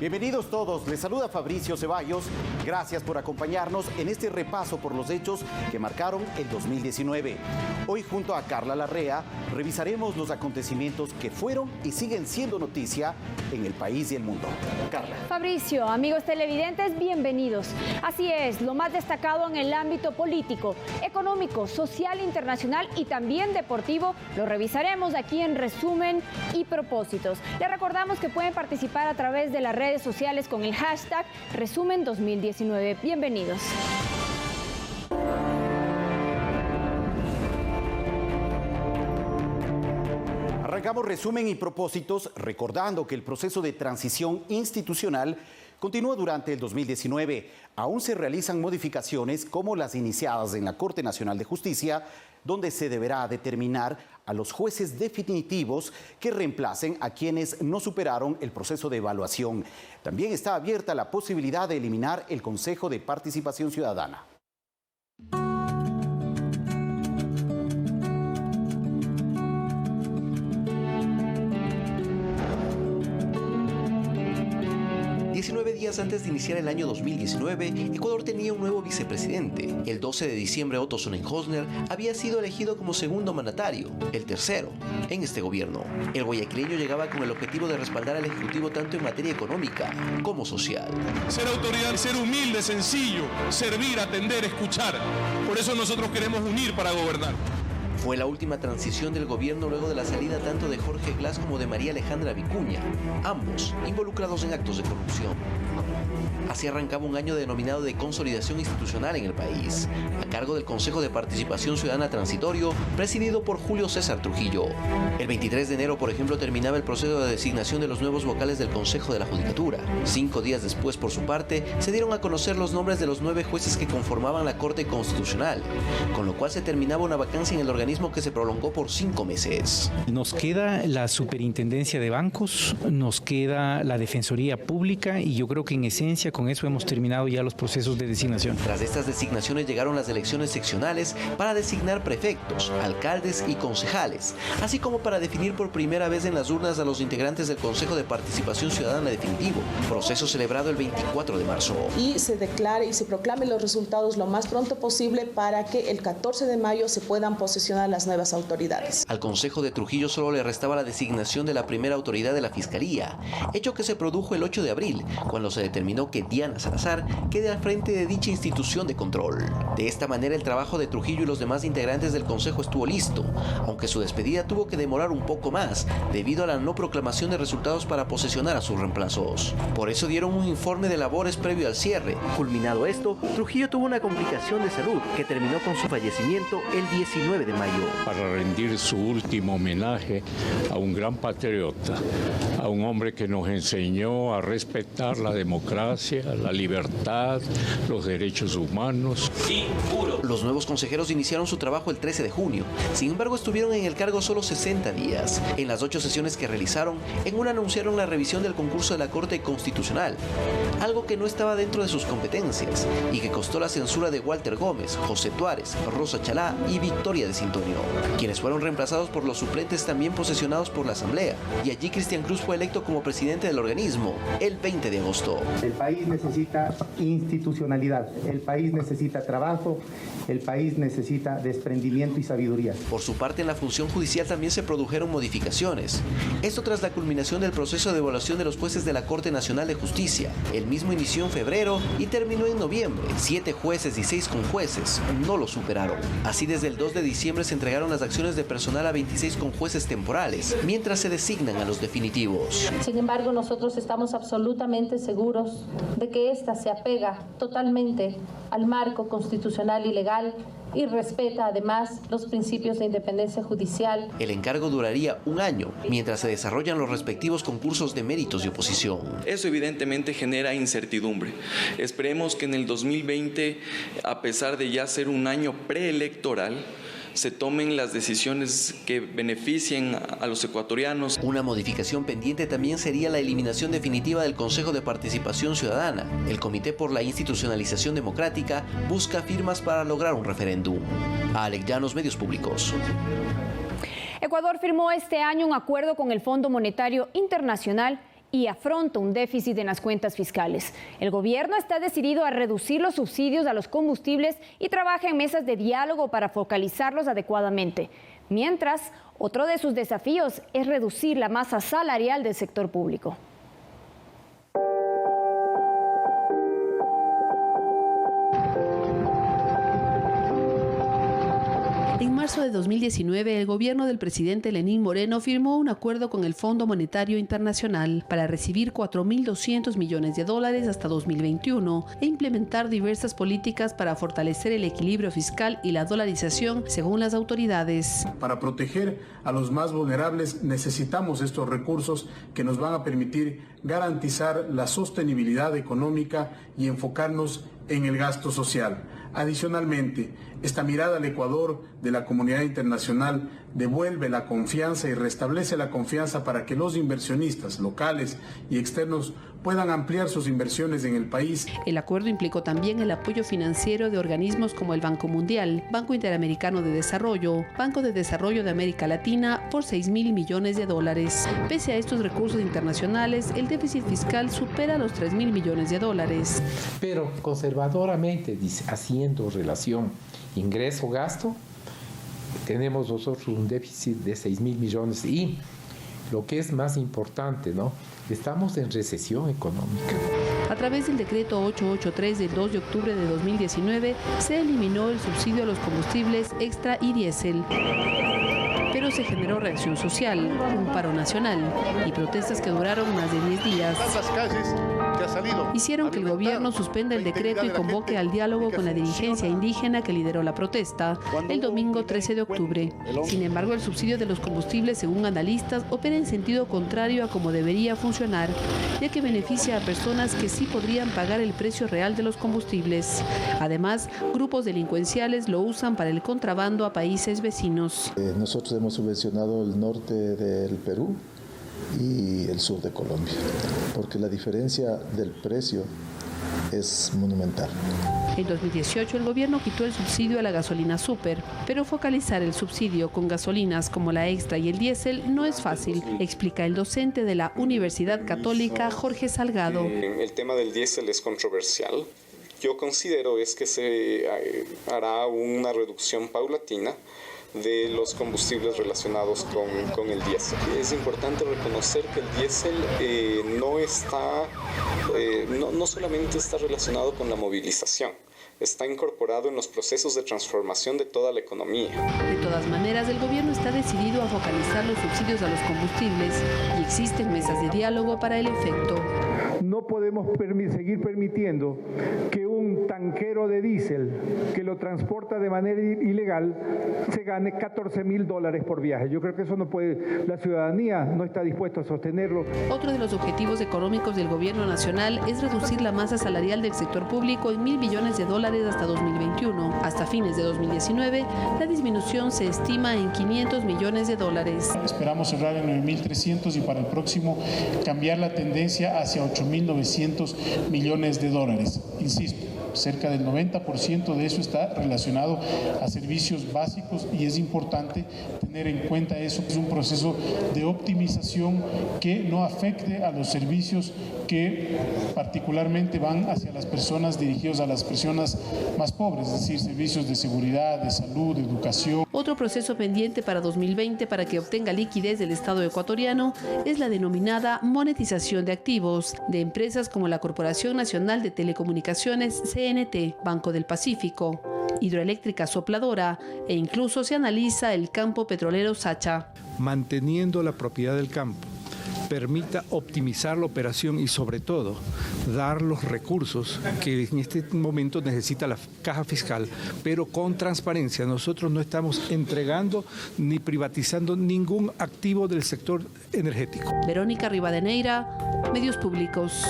Bienvenidos todos, les saluda Fabricio Ceballos. Gracias por acompañarnos en este repaso por los hechos que marcaron el 2019. Hoy junto a Carla Larrea revisaremos los acontecimientos que fueron y siguen siendo noticia en el país y el mundo. Carla. Fabricio, amigos televidentes, bienvenidos. Así es, lo más destacado en el ámbito político, económico, social, internacional y también deportivo lo revisaremos aquí en Resumen y Propósitos. Les recordamos que pueden participar a través de las redes sociales con el hashtag Resumen 2019. Bienvenidos. Arrancamos Resumen y Propósitos recordando que el proceso de transición institucional continúa durante el 2019. Aún se realizan modificaciones como las iniciadas en la Corte Nacional de Justicia, donde se deberá determinar a los jueces definitivos que reemplacen a quienes no superaron el proceso de evaluación. También está abierta la posibilidad de eliminar el Consejo de Participación Ciudadana. Días antes de iniciar el año 2019, Ecuador tenía un nuevo vicepresidente. El 12 de diciembre, Otto Sonnenhösner había sido elegido como segundo mandatario, el tercero, en este gobierno. El guayaquileño llegaba con el objetivo de respaldar al Ejecutivo tanto en materia económica como social. Ser autoridad, ser humilde, sencillo, servir, atender, escuchar. Por eso nosotros queremos unir para gobernar. Fue la última transición del gobierno luego de la salida tanto de Jorge Glass como de María Alejandra Vicuña, ambos involucrados en actos de corrupción. Así arrancaba un año denominado de consolidación institucional en el país, a cargo del Consejo de Participación Ciudadana Transitorio, presidido por Julio César Trujillo. El 23 de enero, por ejemplo, terminaba el proceso de designación de los nuevos vocales del Consejo de la Judicatura. 5 días después, por su parte, se dieron a conocer los nombres de los 9 jueces que conformaban la Corte Constitucional, con lo cual se terminaba una vacancia en el organismo que se prolongó por 5 meses. Nos queda la Superintendencia de Bancos, nos queda la Defensoría Pública y yo creo que en esencia con eso hemos terminado ya los procesos de designación. Tras estas designaciones llegaron las elecciones seccionales para designar prefectos, alcaldes y concejales, así como para definir por primera vez en las urnas a los integrantes del Consejo de Participación Ciudadana definitivo, proceso celebrado el 24 de marzo. Y se declare y se proclame los resultados lo más pronto posible para que el 14 de mayo se puedan posesionar las nuevas autoridades. Al Consejo de Trujillo solo le restaba la designación de la primera autoridad de la Fiscalía, hecho que se produjo el 8 de abril, cuando se determinó que Diana Salazar quede al frente de dicha institución de control. De esta manera el trabajo de Trujillo y los demás integrantes del Consejo estuvo listo, aunque su despedida tuvo que demorar un poco más debido a la no proclamación de resultados para posesionar a sus reemplazos. Por eso dieron un informe de labores previo al cierre. Culminado esto, Trujillo tuvo una complicación de salud que terminó con su fallecimiento el 19 de mayo. Para rendir su último homenaje a un gran patriota, a un hombre que nos enseñó a respetar la democracia, la libertad, los derechos humanos. Los nuevos consejeros iniciaron su trabajo el 13 de junio. Sin embargo, estuvieron en el cargo solo 60 días. En las 8 sesiones que realizaron, en una anunciaron la revisión del concurso de la Corte Constitucional, algo que no estaba dentro de sus competencias y que costó la censura de Walter Gómez, José Tuárez, Rosa Chalá y Victoria de Sintonio, quienes fueron reemplazados por los suplentes también posesionados por la Asamblea. Y allí Cristian Cruz fue electo como presidente del organismo el 20 de agosto. El país necesita institucionalidad, el país necesita trabajo, el país necesita desprendimiento y sabiduría. Por su parte, en la función judicial también se produjeron modificaciones. Esto tras la culminación del proceso de evaluación de los jueces de la Corte Nacional de Justicia. El mismo inició en febrero y terminó en noviembre. 7 jueces y 6 conjueces no lo superaron. Así, desde el 2 de diciembre se entregaron las acciones de personal a 26 conjueces temporales, mientras se designan a los definitivos. Sin embargo, nosotros estamos absolutamente seguros de que esta se apega totalmente al marco constitucional y legal y respeta además los principios de independencia judicial. El encargo duraría un año, mientras se desarrollan los respectivos concursos de méritos y oposición. Eso evidentemente genera incertidumbre. Esperemos que en el 2020, a pesar de ya ser un año preelectoral, se tomen las decisiones que beneficien a los ecuatorianos. Una modificación pendiente también sería la eliminación definitiva del Consejo de Participación Ciudadana. El Comité por la Institucionalización Democrática busca firmas para lograr un referéndum. Alex Llanos, Medios Públicos. Ecuador firmó este año un acuerdo con el Fondo Monetario Internacional y afronta un déficit en las cuentas fiscales. El gobierno está decidido a reducir los subsidios a los combustibles y trabaja en mesas de diálogo para focalizarlos adecuadamente. Mientras, otro de sus desafíos es reducir la masa salarial del sector público. En marzo de 2019, el gobierno del presidente Lenín Moreno firmó un acuerdo con el Fondo Monetario Internacional para recibir $4.200 millones hasta 2021 e implementar diversas políticas para fortalecer el equilibrio fiscal y la dolarización, según las autoridades. Para proteger a los más vulnerables necesitamos estos recursos que nos van a permitir garantizar la sostenibilidad económica y enfocarnos en el gasto social. Adicionalmente, esta mirada al Ecuador de la comunidad internacional devuelve la confianza y restablece la confianza para que los inversionistas locales y externos puedan ampliar sus inversiones en el país. El acuerdo implicó también el apoyo financiero de organismos como el Banco Mundial, Banco Interamericano de Desarrollo, Banco de Desarrollo de América Latina por $6.000 millones. Pese a estos recursos internacionales, el déficit fiscal supera los $3.000 millones. Pero conservadoramente, haciendo relación ingreso-gasto, tenemos nosotros un déficit de 6.000 millones y lo que es más importante, ¿no? Estamos en recesión económica. A través del decreto 883 del 2 de octubre de 2019 se eliminó el subsidio a los combustibles extra y diésel. Pero se generó reacción social, un paro nacional y protestas que duraron más de 10 días. Hicieron que el gobierno suspenda el decreto y convoque al diálogo con la dirigencia indígena que lideró la protesta el domingo 13 de octubre. Sin embargo, el subsidio de los combustibles, según analistas, opera en sentido contrario a cómo debería funcionar, ya que beneficia a personas que sí podrían pagar el precio real de los combustibles. Además, grupos delincuenciales lo usan para el contrabando a países vecinos. Nosotros hemos subvencionado el norte del Perú y el sur de Colombia, porque la diferencia del precio es monumental. En 2018 el gobierno quitó el subsidio a la gasolina súper, pero focalizar el subsidio con gasolinas como la extra y el diésel no es fácil, explica el docente de la Universidad Católica Jorge Salgado. El tema del diésel es controversial. Yo considero es que se hará una reducción paulatina de los combustibles relacionados con el diésel. Es importante reconocer que el diésel no solamente está relacionado con la movilización, está incorporado en los procesos de transformación de toda la economía. De todas maneras, el gobierno está decidido a focalizar los subsidios a los combustibles y existen mesas de diálogo para el efecto. No podemos seguir permitiendo que un tanquero de diésel que lo transporta de manera ilegal se gane $14.000 por viaje. Yo creo que eso no puede, la ciudadanía no está dispuesta a sostenerlo. Otro de los objetivos económicos del gobierno nacional es reducir la masa salarial del sector público en $1.000 billones hasta 2021. Hasta fines de 2019, la disminución se estima en $500 millones. Esperamos cerrar en 9.300 y para el próximo cambiar la tendencia hacia $8.900 millones. Insisto, cerca del 90% de eso está relacionado a servicios básicos y es importante tener en cuenta eso. Es un proceso de optimización que no afecte a los servicios que particularmente van hacia las personas, dirigidos a las personas más pobres, es decir, servicios de seguridad, de salud, de educación. Otro proceso pendiente para 2020 para que obtenga liquidez del Estado ecuatoriano es la denominada monetización de activos de empresas como la Corporación Nacional de Telecomunicaciones, CNT, Banco del Pacífico, Hidroeléctrica Sopladora e incluso se analiza el campo petrolero Sacha. Manteniendo la propiedad del campo permita optimizar la operación y sobre todo dar los recursos que en este momento necesita la caja fiscal, pero con transparencia. Nosotros no estamos entregando ni privatizando ningún activo del sector energético. Verónica Rivadeneira, Medios Públicos.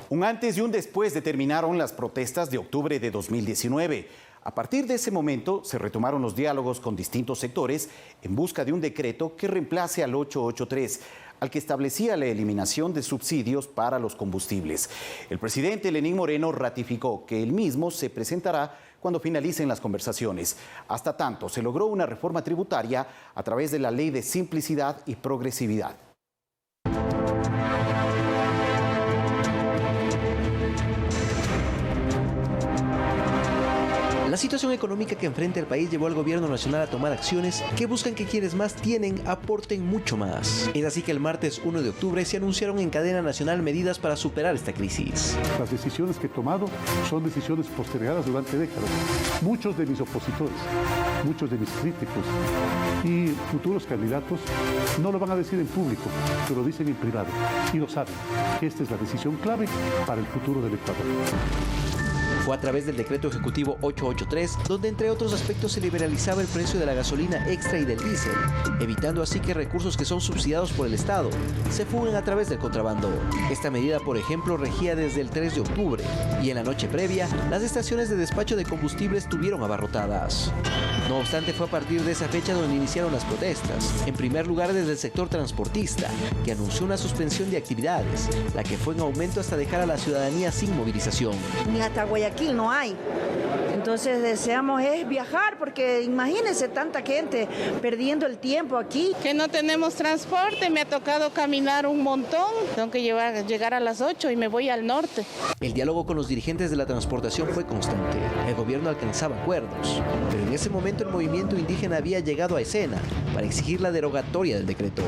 Un antes y un después determinaron las protestas de octubre de 2019. A partir de ese momento se retomaron los diálogos con distintos sectores en busca de un decreto que reemplace al 883, al que establecía la eliminación de subsidios para los combustibles. El presidente Lenín Moreno ratificó que el mismo se presentará cuando finalicen las conversaciones. Hasta tanto, se logró una reforma tributaria a través de la Ley de Simplicidad y Progresividad. La situación económica que enfrenta el país llevó al gobierno nacional a tomar acciones que buscan que quienes más tienen aporten mucho más. Es así que el martes 1 de octubre se anunciaron en cadena nacional medidas para superar esta crisis. Las decisiones que he tomado son decisiones postergadas durante décadas. Muchos de mis opositores, muchos de mis críticos y futuros candidatos no lo van a decir en público, pero lo dicen en privado y lo saben. Esta es la decisión clave para el futuro del Ecuador. Fue a través del decreto ejecutivo 883, donde entre otros aspectos se liberalizaba el precio de la gasolina extra y del diésel, evitando así que recursos que son subsidiados por el Estado se fuguen a través del contrabando. Esta medida, por ejemplo, regía desde el 3 de octubre y en la noche previa, las estaciones de despacho de combustible estuvieron abarrotadas. No obstante, fue a partir de esa fecha donde iniciaron las protestas. En primer lugar, desde el sector transportista, que anunció una suspensión de actividades, la que fue en aumento hasta dejar a la ciudadanía sin movilización. Ni hasta Guayaquil no hay. Entonces deseamos es viajar, porque imagínense tanta gente perdiendo el tiempo aquí. Que no tenemos transporte, me ha tocado caminar un montón, tengo que llegar a las 8 y me voy al norte. El diálogo con los dirigentes de la transportación fue constante. El gobierno alcanzaba acuerdos, pero en ese momento el movimiento indígena había llegado a escena para exigir la derogatoria del decreto.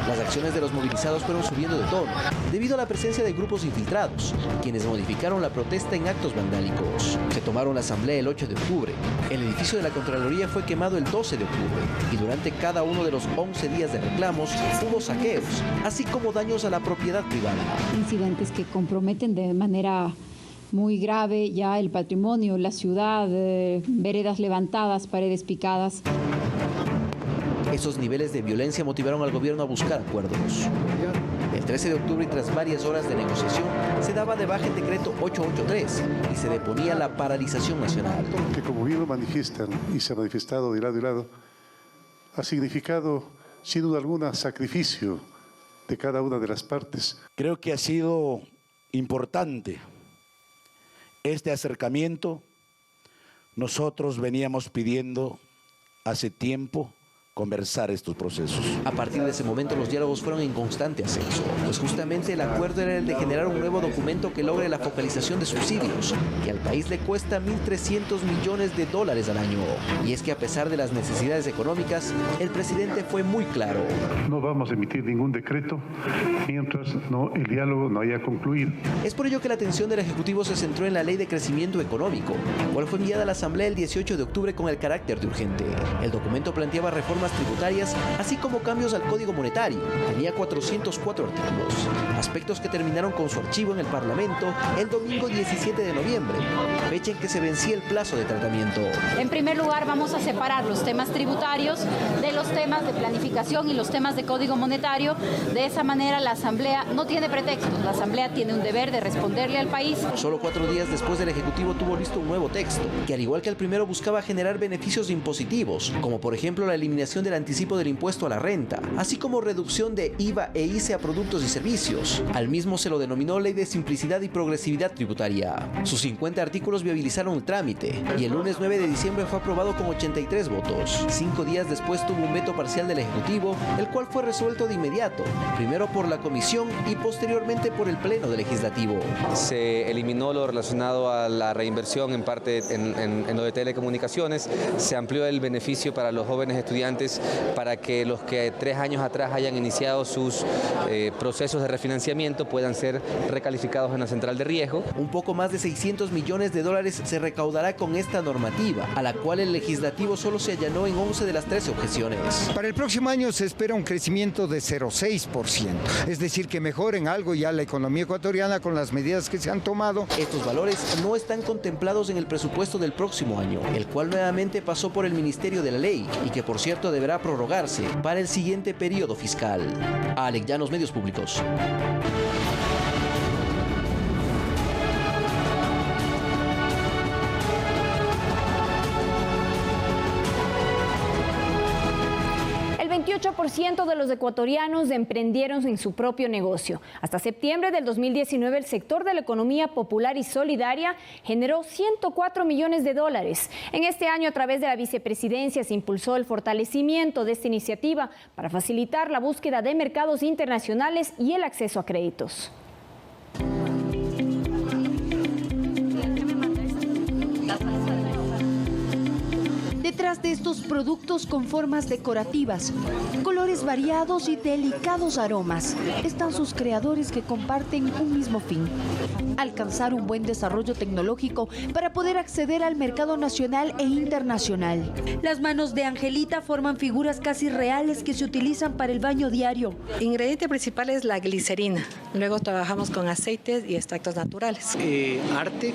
Las acciones de los movilizados fueron subiendo de tono, debido a la presencia de grupos infiltrados, quienes modificaron la protesta en actos vandálicos. Se tomaron la asamblea el 8 de octubre, el edificio de la Contraloría fue quemado el 12 de octubre, y durante cada uno de los 11 días de reclamos hubo saqueos, así como daños a la propiedad privada. Incidentes que comprometen de manera muy grave ya el patrimonio, la ciudad, veredas levantadas, paredes picadas. Esos niveles de violencia motivaron al gobierno a buscar acuerdos. El 13 de octubre y tras varias horas de negociación, se daba de baja el decreto 883 y se deponía la paralización nacional. Que como bien lo manifiestan y se ha manifestado de lado y lado, ha significado sin duda alguna sacrificio de cada una de las partes. Creo que ha sido importante este acercamiento. Nosotros veníamos pidiendo hace tiempo conversar estos procesos. A partir de ese momento los diálogos fueron en constante ascenso, pues justamente el acuerdo era el de generar un nuevo documento que logre la focalización de subsidios, que al país le cuesta $1.300 millones al año. Y es que a pesar de las necesidades económicas, el presidente fue muy claro. No vamos a emitir ningún decreto mientras el diálogo no haya concluido. Es por ello que la atención del Ejecutivo se centró en la Ley de Crecimiento Económico, la cual fue enviada a la Asamblea el 18 de octubre con el carácter de urgente. El documento planteaba reformas tributarias, así como cambios al Código Monetario. Tenía 404 artículos, aspectos que terminaron con su archivo en el Parlamento el domingo 17 de noviembre, fecha en que se vencía el plazo de tratamiento. En primer lugar, vamos a separar los temas tributarios de los temas de planificación y los temas de Código Monetario. De esa manera, la Asamblea no tiene pretextos. La Asamblea tiene un deber de responderle al país. Solo 4 días después, el Ejecutivo tuvo listo un nuevo texto, que al igual que el primero buscaba generar beneficios impositivos, como por ejemplo la eliminación del anticipo del impuesto a la renta, así como reducción de IVA e ICE a productos y servicios. Al mismo se lo denominó Ley de Simplicidad y Progresividad Tributaria. Sus 50 artículos viabilizaron el trámite y el lunes 9 de diciembre fue aprobado con 83 votos. 5 días después tuvo un veto parcial del Ejecutivo, el cual fue resuelto de inmediato, primero por la Comisión y posteriormente por el Pleno del Legislativo. Se eliminó lo relacionado a la reinversión en parte en lo de telecomunicaciones, se amplió el beneficio para los jóvenes estudiantes para que los que 3 años atrás hayan iniciado sus procesos de refinanciamiento puedan ser recalificados en la central de riesgo. Un poco más de $600 millones se recaudará con esta normativa, a la cual el legislativo solo se allanó en 11 de las 13 objeciones. Para el próximo año se espera un crecimiento de 0,6%, es decir, que mejoren algo ya la economía ecuatoriana con las medidas que se han tomado. Estos valores no están contemplados en el presupuesto del próximo año, el cual nuevamente pasó por el Ministerio de la Ley y que por cierto deberá prorrogarse para el siguiente periodo fiscal. Alex Llanos, Medios Públicos. El 28% de los ecuatorianos emprendieron en su propio negocio. Hasta septiembre del 2019, el sector de la economía popular y solidaria generó $104 millones. En este año, a través de la vicepresidencia, se impulsó el fortalecimiento de esta iniciativa para facilitar la búsqueda de mercados internacionales y el acceso a créditos. Detrás de estos productos con formas decorativas, colores variados y delicados aromas, están sus creadores que comparten un mismo fin: alcanzar un buen desarrollo tecnológico para poder acceder al mercado nacional e internacional. Las manos de Angelita forman figuras casi reales que se utilizan para el baño diario. El ingrediente principal es la glicerina. Luego trabajamos con aceites y extractos naturales. Arte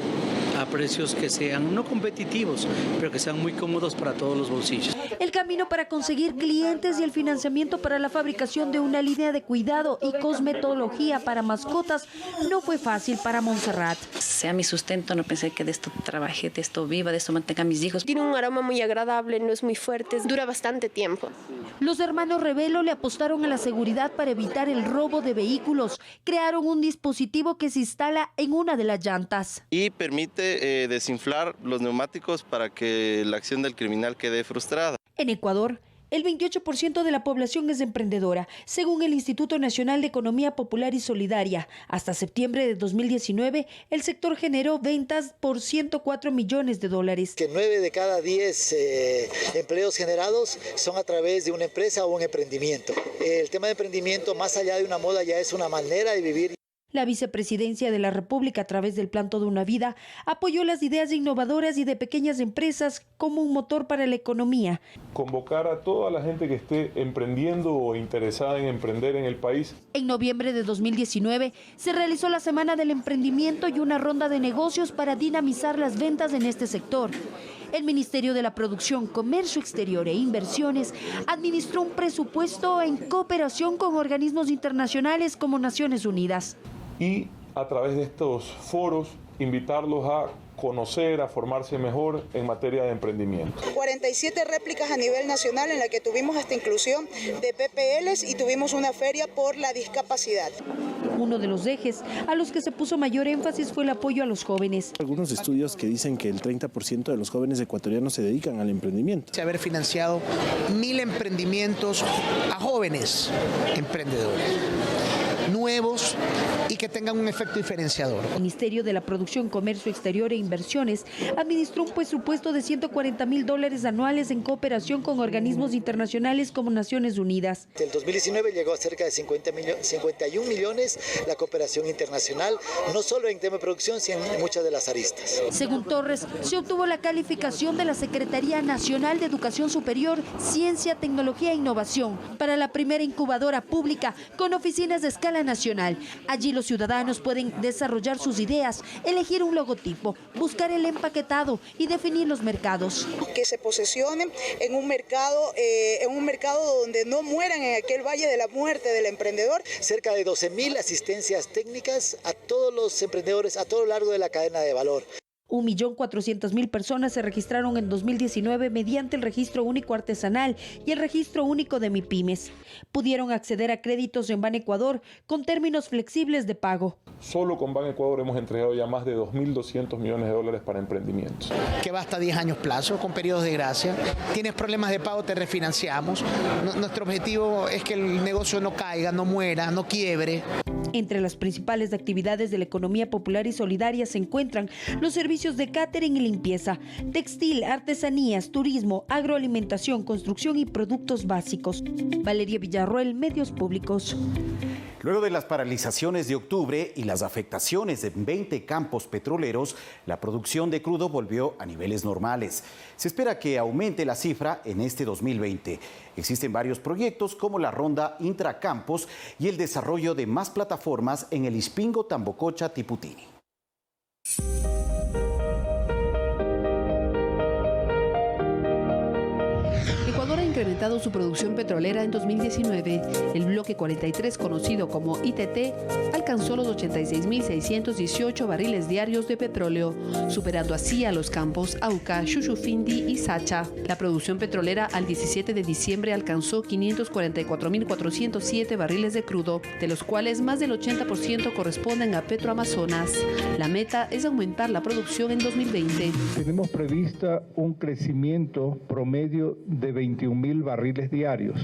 a precios que sean no competitivos, pero que sean muy cómodos para todos los bolsillos. El camino para conseguir clientes y el financiamiento para la fabricación de una línea de cuidado y cosmetología para mascotas no fue fácil para Montserrat. Sea mi sustento, no pensé que de esto trabajé, de esto viva, de esto mantenga a mis hijos. Tiene un aroma muy agradable, no es muy fuerte, dura bastante tiempo. Los hermanos Revelo le apostaron a la seguridad para evitar el robo de vehículos. Crearon un dispositivo que se instala en una de las llantas. Y permite desinflar los neumáticos para que la acción del criminal quede frustrada. En Ecuador, el 28% de la población es emprendedora, según el Instituto Nacional de Economía Popular y Solidaria. Hasta septiembre de 2019, el sector generó ventas por $104 millones. Que 9 de cada 10 empleos generados son a través de una empresa o un emprendimiento. El tema de emprendimiento, más allá de una moda, ya es una manera de vivir. La vicepresidencia de la República, a través del Plan Toda una Vida, apoyó las ideas innovadoras y de pequeñas empresas como un motor para la economía. Convocar a toda la gente que esté emprendiendo o interesada en emprender en el país. En noviembre de 2019 se realizó la Semana del Emprendimiento y una ronda de negocios para dinamizar las ventas en este sector. El Ministerio de la Producción, Comercio Exterior e Inversiones administró un presupuesto en cooperación con organismos internacionales como Naciones Unidas. Y a través de estos foros invitarlos a conocer, a formarse mejor en materia de emprendimiento. 47 réplicas a nivel nacional en la que tuvimos hasta inclusión de PPLs y tuvimos una feria por la discapacidad. Uno de los ejes a los que se puso mayor énfasis fue el apoyo a los jóvenes. Algunos estudios que dicen que el 30% de los jóvenes ecuatorianos se dedican al emprendimiento. Se haber financiado 1.000 emprendimientos a jóvenes emprendedores nuevos y que tengan un efecto diferenciador. El Ministerio de la Producción, Comercio Exterior e Inversiones administró un presupuesto de $140.000 anuales en cooperación con organismos internacionales como Naciones Unidas. El 2019 llegó a cerca de 51 millones la cooperación internacional, no solo en tema de producción, sino en muchas de las aristas. Según Torres, se obtuvo la calificación de la Secretaría Nacional de Educación Superior, Ciencia, Tecnología e Innovación para la primera incubadora pública con oficinas de escala nacional. Allí los ciudadanos pueden desarrollar sus ideas, elegir un logotipo, buscar el empaquetado y definir los mercados. Que se posesionen en un mercado donde no mueran en aquel valle de la muerte del emprendedor. Cerca de 12.000 asistencias técnicas a todos los emprendedores a todo lo largo de la cadena de valor. 1.400.000 personas se registraron en 2019 mediante el Registro Único Artesanal y el Registro Único de MIPYMES. Pudieron acceder a créditos en Banecuador con términos flexibles de pago. Solo con Banecuador hemos entregado ya más de $2.200 millones para emprendimientos. Que va hasta 10 años plazo, con periodos de gracia. Tienes problemas de pago, te refinanciamos. Nuestro objetivo es que el negocio no caiga, no muera, no quiebre. Entre las principales actividades de la economía popular y solidaria se encuentran los servicios de catering y limpieza, textil, artesanías, turismo, agroalimentación, construcción y productos básicos. Valeria Villarroel, Medios Públicos. Luego de las paralizaciones de octubre y las afectaciones en 20 campos petroleros, la producción de crudo volvió a niveles normales. Se espera que aumente la cifra en este 2020. Existen varios proyectos como la ronda Intracampos y el desarrollo de más plataformas en el Ispingo, Tambococha, Tiputini. Ecuador ha incrementado su producción petrolera en 2019. El bloque 43, conocido como ITT, alcanzó los 86.618 barriles diarios de petróleo, superando así a los campos Auca, Xuxufindi y Sacha. La producción petrolera al 17 de diciembre alcanzó 544.407 barriles de crudo, de los cuales más del 80% corresponden a Petroamazonas. La meta es aumentar la producción en 2020. Tenemos prevista un crecimiento promedio de 21.000 barriles diarios.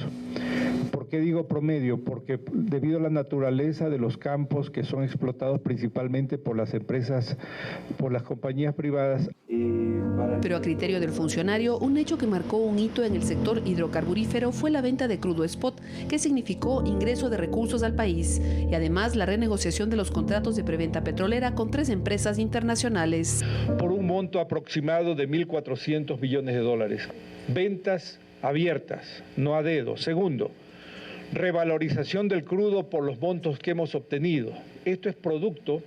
¿Por qué digo promedio? Porque debido a la naturaleza de los campos que son explotados principalmente por las empresas, por las compañías privadas. Pero a criterio del funcionario, un hecho que marcó un hito en el sector hidrocarburífero fue la venta de crudo spot, que significó ingreso de recursos al país y además la renegociación de los contratos de preventa petrolera con 3 empresas internacionales. Por un monto aproximado de 1.400 millones de dólares. Ventas abiertas, no a dedo. Segundo, revalorización del crudo por los montos que hemos obtenido. Esto es producto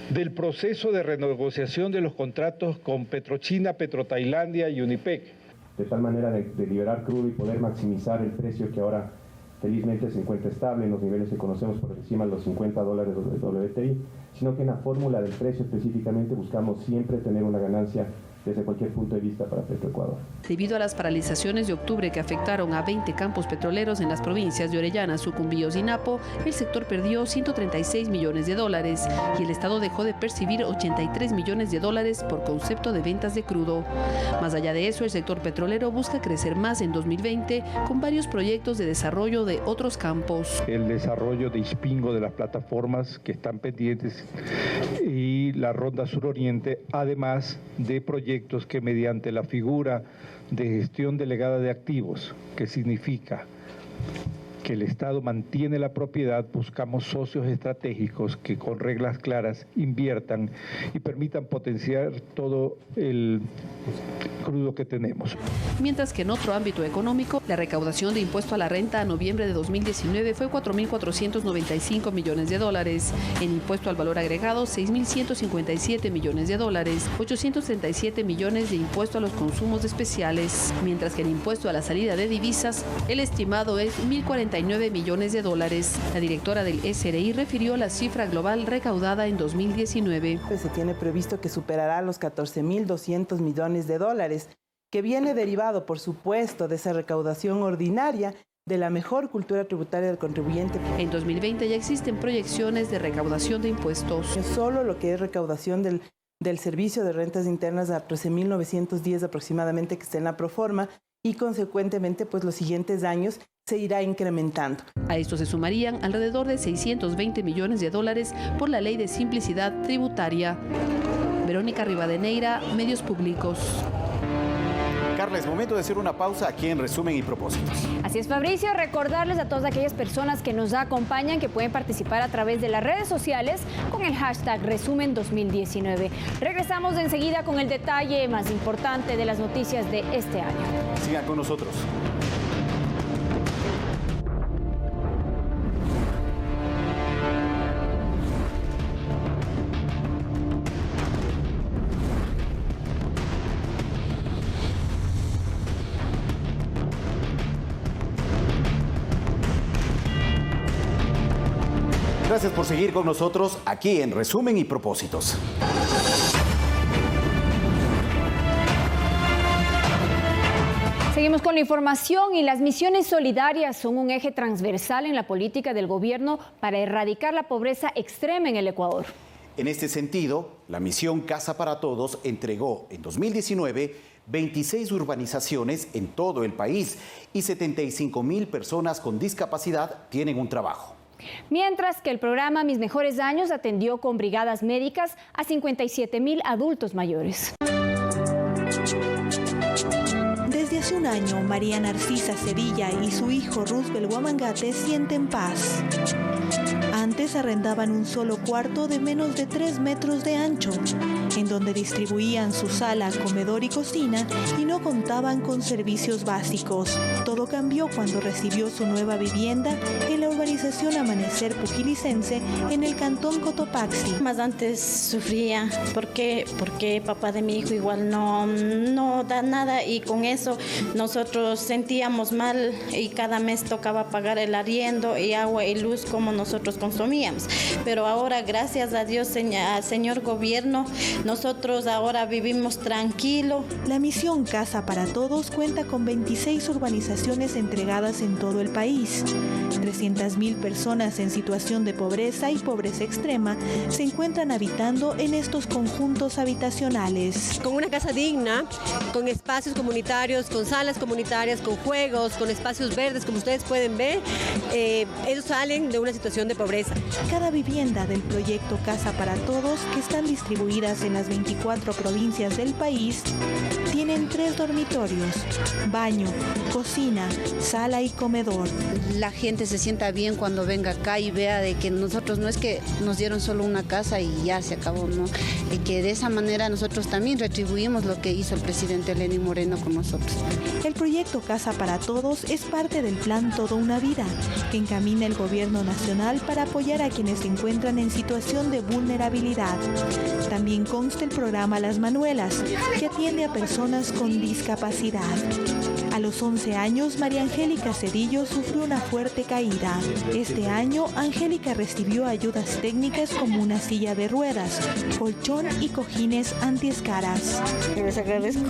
del proceso de renegociación de los contratos con Petrochina, Petrotailandia y Unipec. De tal manera de liberar crudo y poder maximizar el precio que ahora felizmente se encuentra estable en los niveles que conocemos por encima de los $50 de WTI, sino que en la fórmula del precio específicamente buscamos siempre tener una ganancia desde cualquier punto de vista para Petroecuador. Debido a las paralizaciones de octubre que afectaron a 20 campos petroleros en las provincias de Orellana, Sucumbíos y Napo, el sector perdió $136 millones y el Estado dejó de percibir $83 millones por concepto de ventas de crudo. Más allá de eso, el sector petrolero busca crecer más en 2020 con varios proyectos de desarrollo de otros campos. El desarrollo de Ispingo de las plataformas que están pendientes y la Ronda Suroriente, además de proyectos que mediante la figura de gestión delegada de activos, que significa que el Estado mantiene la propiedad, buscamos socios estratégicos que con reglas claras inviertan y permitan potenciar todo el crudo que tenemos. Mientras que en otro ámbito económico, la recaudación de impuesto a la renta a noviembre de 2019 fue $4.495 millones, en impuesto al valor agregado $6.157 millones, 837 millones de impuesto a los consumos especiales, mientras que en impuesto a la salida de divisas, el estimado es $1.049 millones. La directora del SRI refirió la cifra global recaudada en 2019. Se tiene previsto que superará los $14.200 millones, que viene derivado, por supuesto, de esa recaudación ordinaria de la mejor cultura tributaria del contribuyente. En 2020 ya existen proyecciones de recaudación de impuestos. Solo lo que es recaudación del Servicio de Rentas Internas a 13.910 aproximadamente que está en la proforma, y consecuentemente pues los siguientes años se irá incrementando. A esto se sumarían alrededor de $620 millones por la Ley de Simplicidad Tributaria. Verónica Rivadeneira, Medios Públicos. Carla, es momento de hacer una pausa aquí en Resumen y Propósitos. Así es, Fabricio, recordarles a todas aquellas personas que nos acompañan que pueden participar a través de las redes sociales con el hashtag Resumen 2019. Regresamos enseguida con el detalle más importante de las noticias de este año. Sigan con nosotros. Gracias por seguir con nosotros aquí en Resumen y Propósitos. Seguimos con la información y las misiones solidarias son un eje transversal en la política del gobierno para erradicar la pobreza extrema en el Ecuador. En este sentido, la misión Casa para Todos entregó en 2019 26 urbanizaciones en todo el país y 75,000 personas con discapacidad tienen un trabajo. Mientras que el programa Mis Mejores Años atendió con brigadas médicas a 57,000 adultos mayores. Desde hace un año, María Narcisa Sevilla y su hijo Roosevelt Guamangate sienten paz. Antes arrendaban un solo cuarto de menos de 3 metros de ancho, en donde distribuían su sala, comedor y cocina y no contaban con servicios básicos. Todo cambió cuando recibió su nueva vivienda en la urbanización Amanecer Pujilicense en el cantón Cotopaxi. Más antes sufría porque papá de mi hijo igual no da nada y con eso nosotros sentíamos mal y cada mes tocaba pagar el arriendo y agua y luz como nosotros consumíamos. Pero ahora, gracias a Dios, señor gobierno, nosotros ahora vivimos tranquilo. La misión Casa para Todos cuenta con 26 urbanizaciones entregadas en todo el país. 300,000 personas en situación de pobreza y pobreza extrema se encuentran habitando en estos conjuntos habitacionales. Con una casa digna, con espacios comunitarios, con salas comunitarias, con juegos, con espacios verdes, como ustedes pueden ver, ellos salen de una situación de pobreza. Cada vivienda del proyecto Casa para Todos, que están distribuidas en en las 24 provincias del país, tienen 3 dormitorios, baño, cocina, sala y comedor. La gente se sienta bien cuando venga acá y vea de que nosotros no es que nos dieron solo una casa y ya se acabó, ¿no? Y que de esa manera nosotros también retribuimos lo que hizo el presidente Lenín Moreno con nosotros. El proyecto Casa para Todos es parte del plan Toda una Vida, que encamina el Gobierno Nacional para apoyar a quienes se encuentran en situación de vulnerabilidad. También consta el programa Las Manuelas, que atiende a personas con discapacidad. A los 11 años, María Angélica Cedillo sufrió una fuerte caída. Este año, Angélica recibió ayudas técnicas como una silla de ruedas, colchón y cojines antiescaras. Les agradezco,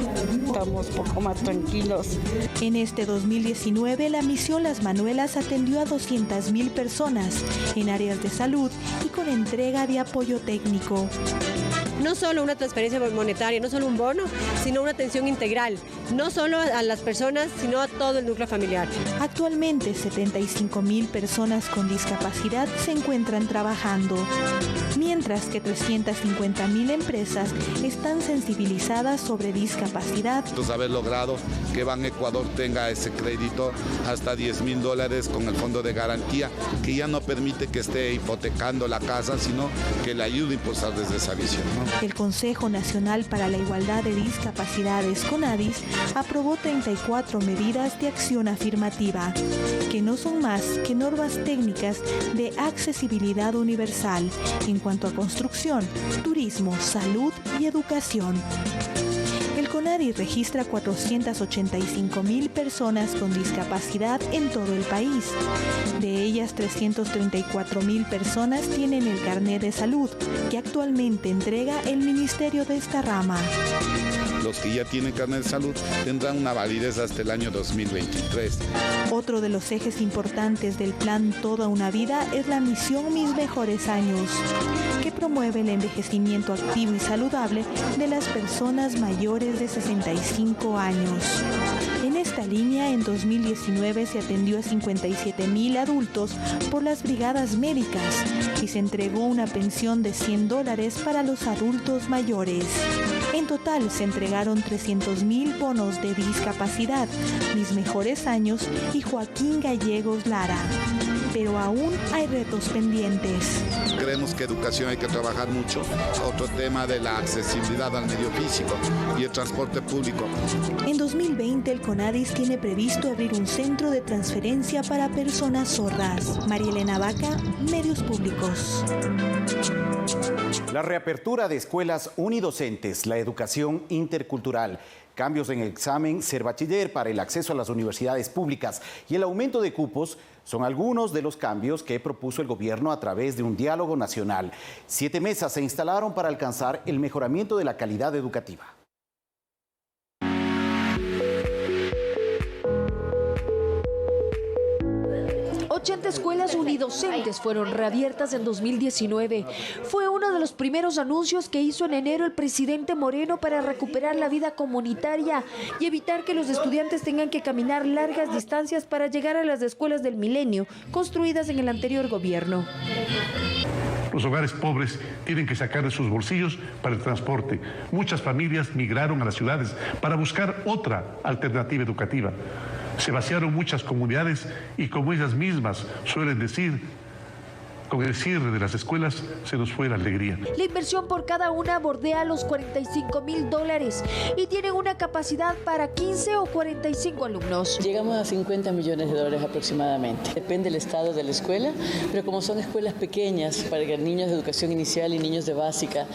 estamos un poco más tranquilos. En este 2019, la misión Las Manuelas atendió a 200.000 personas en áreas de salud y con entrega de apoyo técnico. No solo una transferencia monetaria, no solo un bono, sino una atención integral, no solo a las personas, sino a todo el núcleo familiar. Actualmente, 75.000 personas con discapacidad se encuentran trabajando, mientras que 350.000 empresas están sensibilizadas sobre discapacidad. Haber logrado que Ban Ecuador tenga ese crédito hasta $10.000 con el fondo de garantía, que ya no permite que esté hipotecando la casa, sino que le ayude a impulsar desde esa visión, ¿no? El Consejo Nacional para la Igualdad de Discapacidades, CONADIS, aprobó 34 medidas de acción afirmativa, que no son más que normas técnicas de accesibilidad universal en cuanto a construcción, turismo, salud y educación. El CONADIS registra 485.000 personas con discapacidad en todo el país. De ellas, 334.000 personas tienen el carnet de salud, que actualmente entrega el ministerio de esta rama. Los que ya tienen carnet de salud tendrán una validez hasta el año 2023. Otro de los ejes importantes del plan Toda una Vida es la misión Mis Mejores Años, que promueve el envejecimiento activo y saludable de las personas mayores de 65 años. En esta línea, en 2019 se atendió a 57.000 adultos por las brigadas médicas y se entregó una pensión de $100 para los adultos mayores. En total se entregaron 300.000 bonos de discapacidad, Mis Mejores Años y Joaquín Gallegos Lara. Pero aún hay retos pendientes. Creemos que educación hay que trabajar mucho. Otro tema de la accesibilidad al medio físico y el transporte público. En 2020 el CONADIS tiene previsto abrir un centro de transferencia para personas sordas. María Elena Vaca, Medios Públicos. La reapertura de escuelas unidocentes, la educación intercultural, cambios en el examen Ser Bachiller para el acceso a las universidades públicas y el aumento de cupos son algunos de los cambios que propuso el gobierno a través de un diálogo nacional. 7 mesas se instalaron para alcanzar el mejoramiento de la calidad educativa. 80 escuelas unidocentes fueron reabiertas en 2019. Fue uno de los primeros anuncios que hizo en enero el presidente Moreno para recuperar la vida comunitaria y evitar que los estudiantes tengan que caminar largas distancias para llegar a las escuelas del milenio construidas en el anterior gobierno. Los hogares pobres tienen que sacar de sus bolsillos para el transporte. Muchas familias migraron a las ciudades para buscar otra alternativa educativa. Se vaciaron muchas comunidades y, como ellas mismas suelen decir, con el cierre de las escuelas se nos fue la alegría. La inversión por cada una bordea los $45.000 y tienen una capacidad para 15 o 45 alumnos. Llegamos a $50 millones aproximadamente. Depende del estado de la escuela, pero como son escuelas pequeñas para niños de educación inicial y niños de básica.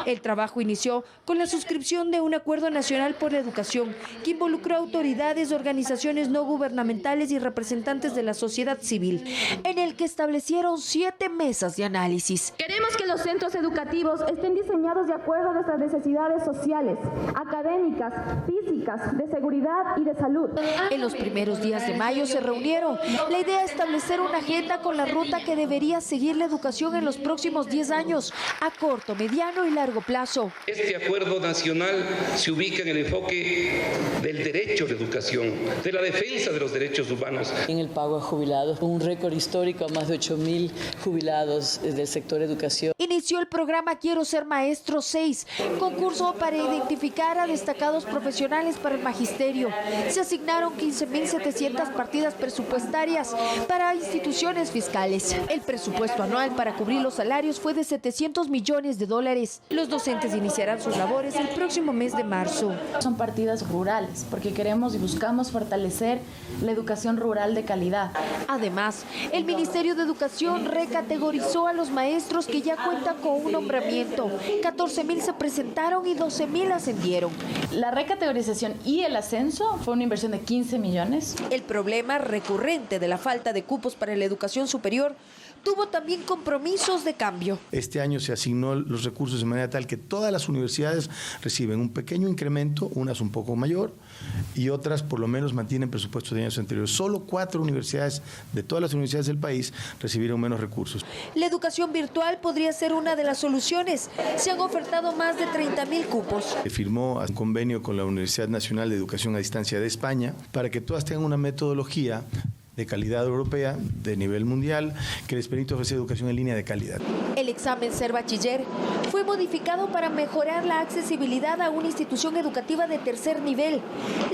El trabajo inició con la suscripción de un acuerdo nacional por la educación que involucró autoridades, organizaciones no gubernamentales y representantes de la sociedad civil, en el que establecieron 7 mesas de análisis. Queremos que los centros educativos estén diseñados de acuerdo a nuestras necesidades sociales, académicas, físicas, de seguridad y de salud. En los primeros días de mayo se reunieron. La idea es establecer una agenda con la ruta que debería seguir la educación en los próximos 10 años, a corto, mediano y largo largo plazo. Este acuerdo nacional se ubica en el enfoque del derecho a la educación, de la defensa de los derechos humanos. En el pago a jubilados, un récord histórico a más de 8.000 jubilados del sector educación. Inició el programa Quiero Ser Maestro 6, concurso para identificar a destacados profesionales para el magisterio. Se asignaron 15.700 partidas presupuestarias para instituciones fiscales. El presupuesto anual para cubrir los salarios fue de $700 millones. Los docentes iniciarán sus labores el próximo mes de marzo. Son partidas rurales, porque queremos y buscamos fortalecer la educación rural de calidad. Además, el Ministerio de Educación recategorizó a los maestros que ya cuentan con un nombramiento. 14.000 se presentaron y 12.000 ascendieron. La recategorización y el ascenso fue una inversión de 15 millones. El problema recurrente de la falta de cupos para la educación superior tuvo también compromisos de cambio. Este año se asignó los recursos de manera tal que todas las universidades reciben un pequeño incremento, unas un poco mayor y otras por lo menos mantienen presupuestos de años anteriores. Solo 4 universidades de todas las universidades del país recibieron menos recursos. La educación virtual podría ser una de las soluciones. Se han ofertado más de 30.000 cupos. Se firmó un convenio con la Universidad Nacional de Educación a Distancia de España para que todas tengan una metodología de calidad europea, de nivel mundial, que les permite ofrecer educación en línea de calidad. El examen Ser Bachiller fue modificado para mejorar la accesibilidad a una institución educativa de tercer nivel.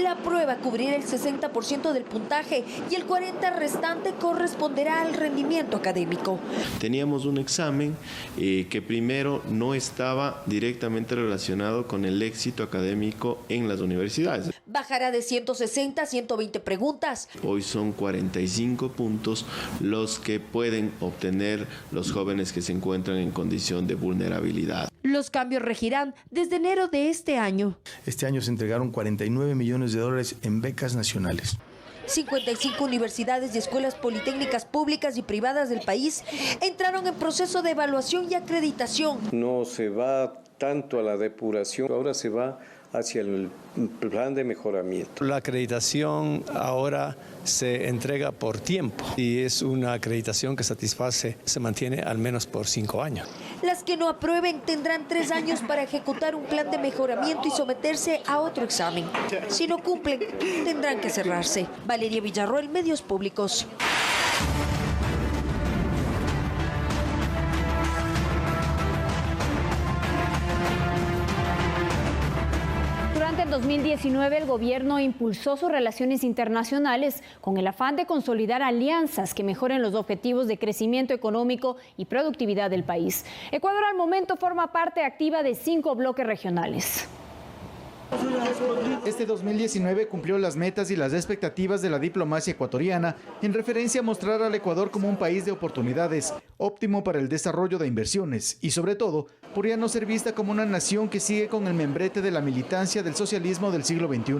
La prueba cubrirá el 60% del puntaje y el 40% restante corresponderá al rendimiento académico. Teníamos un examen que primero no estaba directamente relacionado con el éxito académico en las universidades. Bajará de 160 a 120 preguntas. Hoy son 45 puntos los que pueden obtener los jóvenes que se encuentran en condición de vulnerabilidad. Los cambios regirán desde enero de este año. Este año se entregaron $49 millones en becas nacionales. 55 universidades y escuelas politécnicas públicas y privadas del país entraron en proceso de evaluación y acreditación. No se va tanto a la depuración, ahora se va hacia el plan de mejoramiento. La acreditación ahora se entrega por tiempo y es una acreditación que se mantiene al menos por 5 años. Las que no aprueben tendrán 3 años para ejecutar un plan de mejoramiento y someterse a otro examen. Si no cumplen, tendrán que cerrarse. Valeria Villarroel, Medios Públicos. Durante el 2019, el gobierno impulsó sus relaciones internacionales con el afán de consolidar alianzas que mejoren los objetivos de crecimiento económico y productividad del país. Ecuador al momento forma parte activa de 5 bloques regionales. Este 2019 cumplió las metas y las expectativas de la diplomacia ecuatoriana en referencia a mostrar al Ecuador como un país de oportunidades, óptimo para el desarrollo de inversiones y sobre todo, podría no ser vista como una nación que sigue con el membrete de la militancia del socialismo del siglo XXI.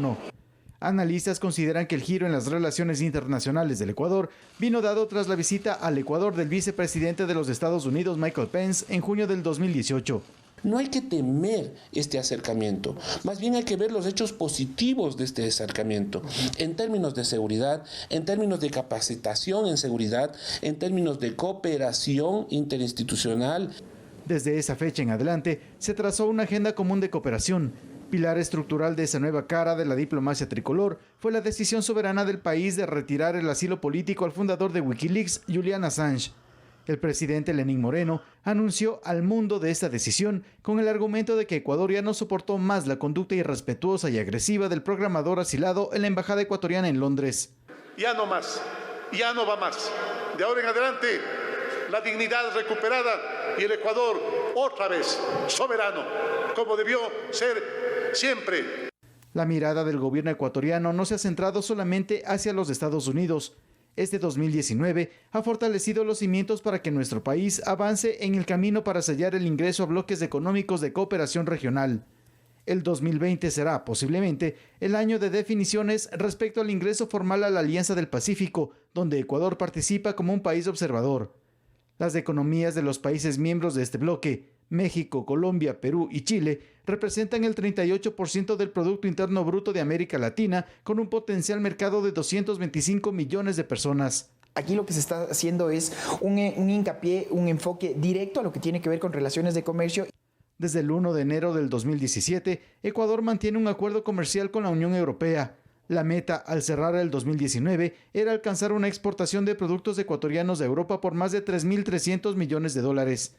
Analistas consideran que el giro en las relaciones internacionales del Ecuador vino dado tras la visita al Ecuador del vicepresidente de los Estados Unidos, Michael Pence, en junio del 2018. No hay que temer este acercamiento, más bien hay que ver los hechos positivos de este acercamiento, en términos de seguridad, en términos de capacitación en seguridad, en términos de cooperación interinstitucional. Desde esa fecha en adelante se trazó una agenda común de cooperación. Pilar estructural de esa nueva cara de la diplomacia tricolor fue la decisión soberana del país de retirar el asilo político al fundador de Wikileaks, Julian Assange. El presidente Lenín Moreno anunció al mundo de esta decisión con el argumento de que Ecuador ya no soportó más la conducta irrespetuosa y agresiva del programador asilado en la embajada ecuatoriana en Londres. Ya no más, ya no va más. De ahora en adelante, la dignidad recuperada y el Ecuador otra vez soberano, como debió ser siempre. La mirada del gobierno ecuatoriano no se ha centrado solamente hacia los Estados Unidos. Este 2019 ha fortalecido los cimientos para que nuestro país avance en el camino para sellar el ingreso a bloques económicos de cooperación regional. El 2020 será, posiblemente, el año de definiciones respecto al ingreso formal a la Alianza del Pacífico, donde Ecuador participa como un país observador. Las economías de los países miembros de este bloque, México, Colombia, Perú y Chile, representan el 38% del Producto Interno Bruto de América Latina, con un potencial mercado de 225 millones de personas. Aquí lo que se está haciendo es un hincapié, un enfoque directo a lo que tiene que ver con relaciones de comercio. Desde el 1 de enero del 2017, Ecuador mantiene un acuerdo comercial con la Unión Europea. La meta, al cerrar el 2019, era alcanzar una exportación de productos ecuatorianos a Europa por más de 3.300 millones de dólares.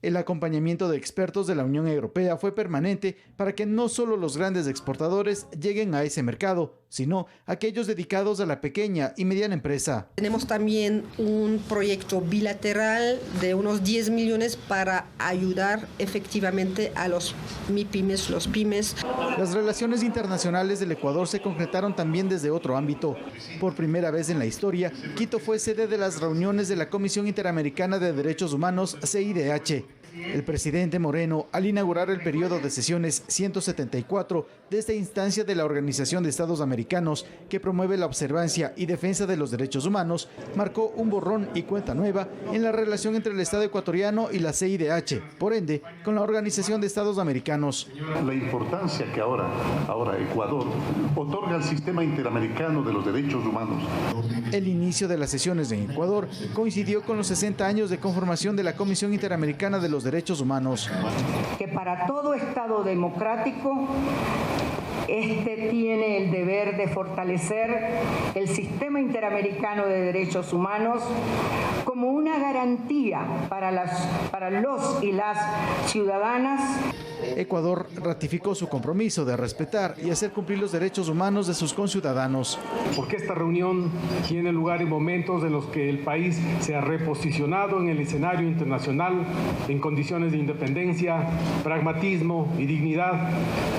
El acompañamiento de expertos de la Unión Europea fue permanente para que no solo los grandes exportadores lleguen a ese mercado, sino aquellos dedicados a la pequeña y mediana empresa. Tenemos también un proyecto bilateral de unos 10 millones para ayudar efectivamente a los MIPYMES, los pymes. Las relaciones internacionales del Ecuador se concretaron también desde otro ámbito. Por primera vez en la historia, Quito fue sede de las reuniones de la Comisión Interamericana de Derechos Humanos, CIDH. El presidente Moreno, al inaugurar el periodo de sesiones 174 de esta instancia de la Organización de Estados Americanos, que promueve la observancia y defensa de los derechos humanos, marcó un borrón y cuenta nueva en la relación entre el Estado ecuatoriano y la CIDH, por ende, con la Organización de Estados Americanos. La importancia que ahora Ecuador otorga al sistema interamericano de los derechos humanos. El inicio de las sesiones en Ecuador coincidió con los 60 años de conformación de la Comisión Interamericana de los Derechos Humanos. Que para todo Estado democrático, este tiene el deber de fortalecer el sistema interamericano de derechos humanos como una garantía para los y las ciudadanas. Ecuador ratificó su compromiso de respetar y hacer cumplir los derechos humanos de sus conciudadanos. Porque esta reunión tiene lugar en momentos en los que el país se ha reposicionado en el escenario internacional en condiciones de independencia, pragmatismo y dignidad,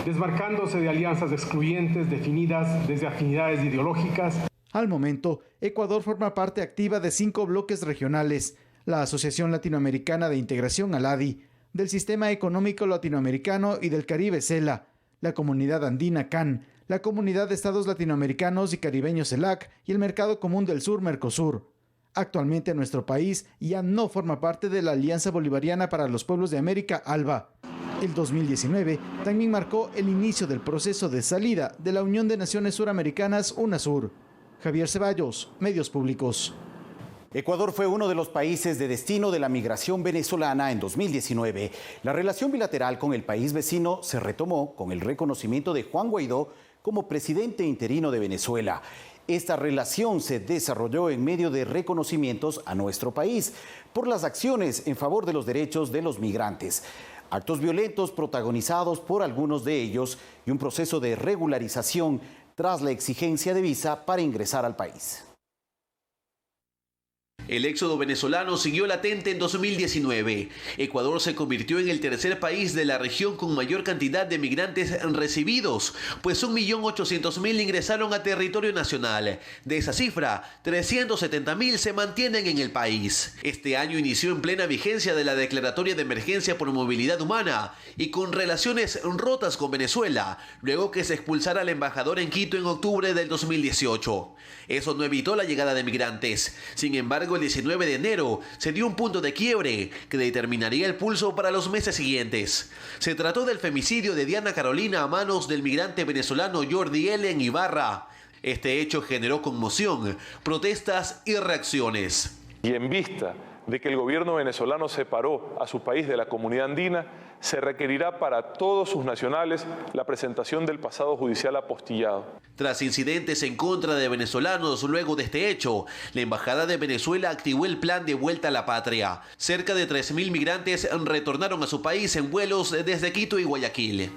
desmarcándose de alianzas excluyentes definidas desde afinidades ideológicas. Al momento, Ecuador forma parte activa de 5 bloques regionales: la Asociación Latinoamericana de Integración, ALADI, del Sistema Económico Latinoamericano y del Caribe, CELA, la Comunidad Andina, CAN, la Comunidad de Estados Latinoamericanos y Caribeños, CELAC, y el Mercado Común del Sur, MERCOSUR. Actualmente nuestro país ya no forma parte de la Alianza Bolivariana para los Pueblos de América, ALBA. El 2019 también marcó el inicio del proceso de salida de la Unión de Naciones Suramericanas, UNASUR. Javier Ceballos, Medios Públicos. Ecuador fue uno de los países de destino de la migración venezolana en 2019. La relación bilateral con el país vecino se retomó con el reconocimiento de Juan Guaidó como presidente interino de Venezuela. Esta relación se desarrolló en medio de reconocimientos a nuestro país por las acciones en favor de los derechos de los migrantes. Actos violentos protagonizados por algunos de ellos y un proceso de regularización tras la exigencia de visa para ingresar al país. El éxodo venezolano siguió latente en 2019. Ecuador se convirtió en el tercer país de la región con mayor cantidad de migrantes recibidos, pues 1.800.000 ingresaron a territorio nacional. De esa cifra, 370.000 se mantienen en el país. Este año inició en plena vigencia de la Declaratoria de Emergencia por Movilidad Humana y con relaciones rotas con Venezuela, luego que se expulsara al embajador en Quito en octubre del 2018. Eso no evitó la llegada de migrantes. Sin embargo, el 19 de enero se dio un punto de quiebre que determinaría el pulso para los meses siguientes. Se trató del femicidio de Diana Carolina a manos del migrante venezolano Jordi L. en Ibarra. Este hecho generó conmoción, protestas y reacciones. Y en vista de que el gobierno venezolano separó a su país de la comunidad andina, se requerirá para todos sus nacionales la presentación del pasado judicial apostillado. Tras incidentes en contra de venezolanos luego de este hecho, la Embajada de Venezuela activó el plan de vuelta a la patria. Cerca de 3.000 migrantes retornaron a su país en vuelos desde Quito y Guayaquil.